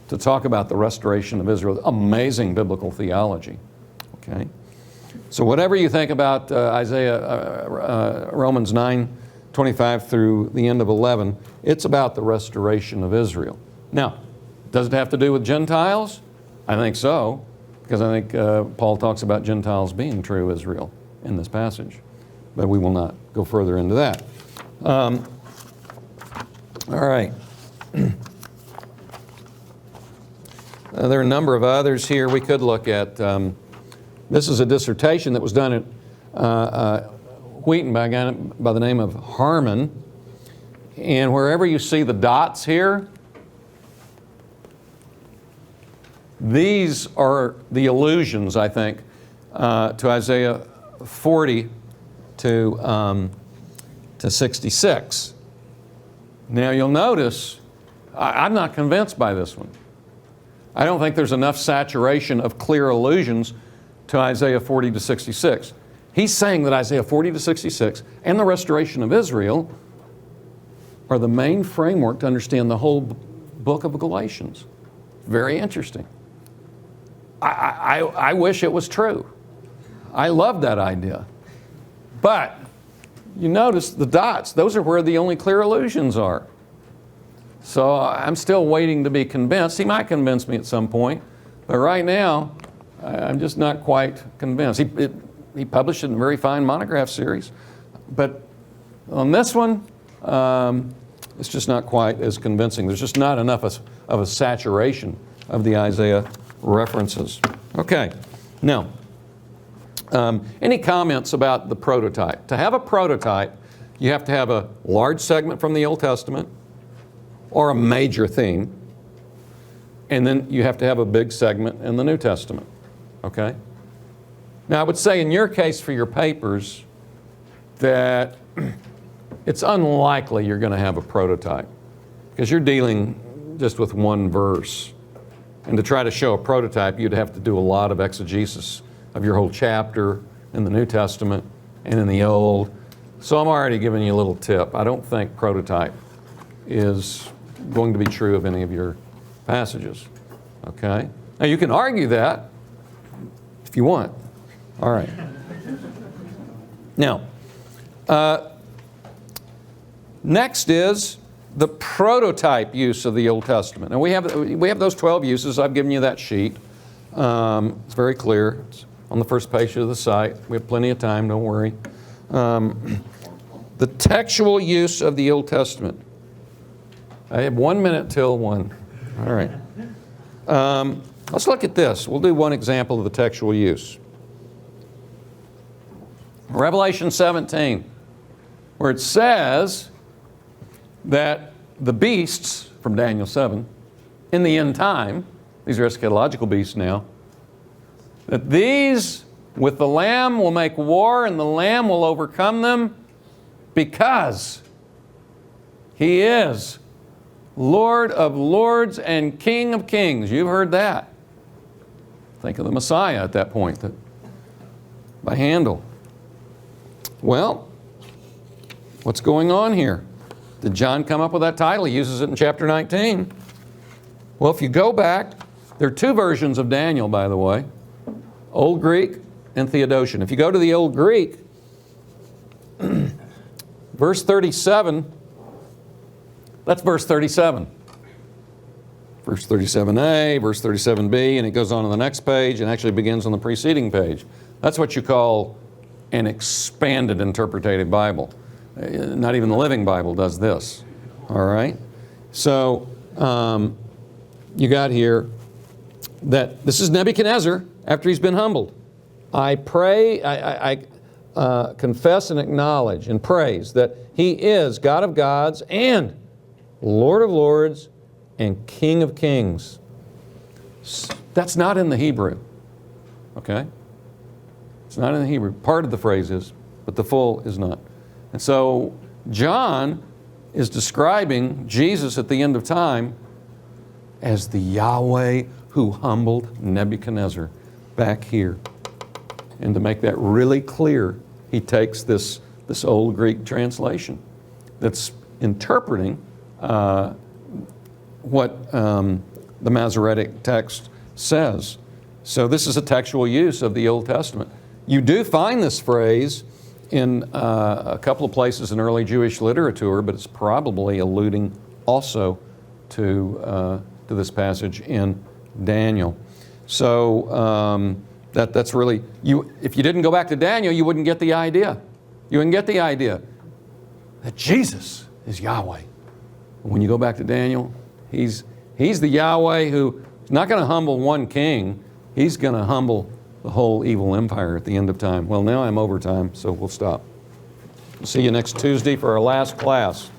to talk about the restoration of Israel. Amazing biblical theology. Okay? So whatever you think about Romans 9:25 through the end of 11, it's about the restoration of Israel. Now, does it have to do with Gentiles? I think so, because I think Paul talks about Gentiles being true Israel in this passage. But we will not go further into that. All right. There are a number of others here we could look at. This is a dissertation that was done at Wheaton by a guy by the name of Harmon. And wherever you see the dots here, these are the allusions, I think, to Isaiah 40 to 66. Now you'll notice, I'm not convinced by this one. I don't think there's enough saturation of clear allusions to Isaiah 40 to 66. He's saying that Isaiah 40 to 66 and the restoration of Israel are the main framework to understand the whole book of Galatians. Very interesting. I wish it was true. I love that idea. But you notice the dots, those are where the only clear allusions are. So I'm still waiting to be convinced. He might convince me at some point, but right now I'm just not quite convinced. He published it in a very fine monograph series, but on this one, it's just not quite as convincing. There's just not enough of a saturation of the Isaiah references. Okay, now, any comments about the prototype? To have a prototype, you have to have a large segment from the Old Testament or a major theme, and then you have to have a big segment in the New Testament. Okay? Now, I would say in your case for your papers that it's unlikely you're going to have a prototype because you're dealing just with one verse. And to try to show a prototype, you'd have to do a lot of exegesis of your whole chapter in the New Testament and in the Old. So I'm already giving you a little tip. I don't think prototype is going to be true of any of your passages. Okay? Now you can argue that if you want. All right. Now, next is the prototype use of the Old Testament. And we have those 12 uses. I've given you that sheet. It's very clear. It's on the first page of the site. We have plenty of time, don't worry. The textual use of the Old Testament. I have 1 minute till 1. All right. Let's look at this. We'll do one example of the textual use. Revelation 17, where it says that the beasts from Daniel 7, in the end time, these are eschatological beasts now, that these with the Lamb will make war and the Lamb will overcome them because He is Lord of lords and King of kings. You've heard that. Think of the Messiah at that point, by Handel. Well, what's going on here? Did John come up with that title? He uses it in chapter 19. Well, if you go back, there are two versions of Daniel, by the way, Old Greek and Theodotian. If you go to the Old Greek, verse 37, that's verse 37. Verse 37a, verse 37b, and it goes on to the next page and actually begins on the preceding page. That's what you call an expanded interpretative Bible. Not even the Living Bible does this. All right? So, you got here that this is Nebuchadnezzar after he's been humbled. I pray, I confess and acknowledge and praise that He is God of gods and Lord of lords and King of kings. That's not in the Hebrew. Okay? It's not in the Hebrew. Part of the phrase is, but the full is not. And so John is describing Jesus at the end of time as the Yahweh who humbled Nebuchadnezzar back here. And to make that really clear, he takes this this old Greek translation that's interpreting what the Masoretic text says. So this is a textual use of the Old Testament. You do find this phrase in a couple of places in early Jewish literature, but it's probably alluding also to this passage in Daniel. So that's really, if you didn't go back to Daniel, you wouldn't get the idea. You wouldn't get the idea that Jesus is Yahweh. When you go back to Daniel, he's the Yahweh who's not going to humble one king. He's going to humble the whole evil empire at the end of time. Well, now I'm over time, so we'll stop. See you next Tuesday for our last class.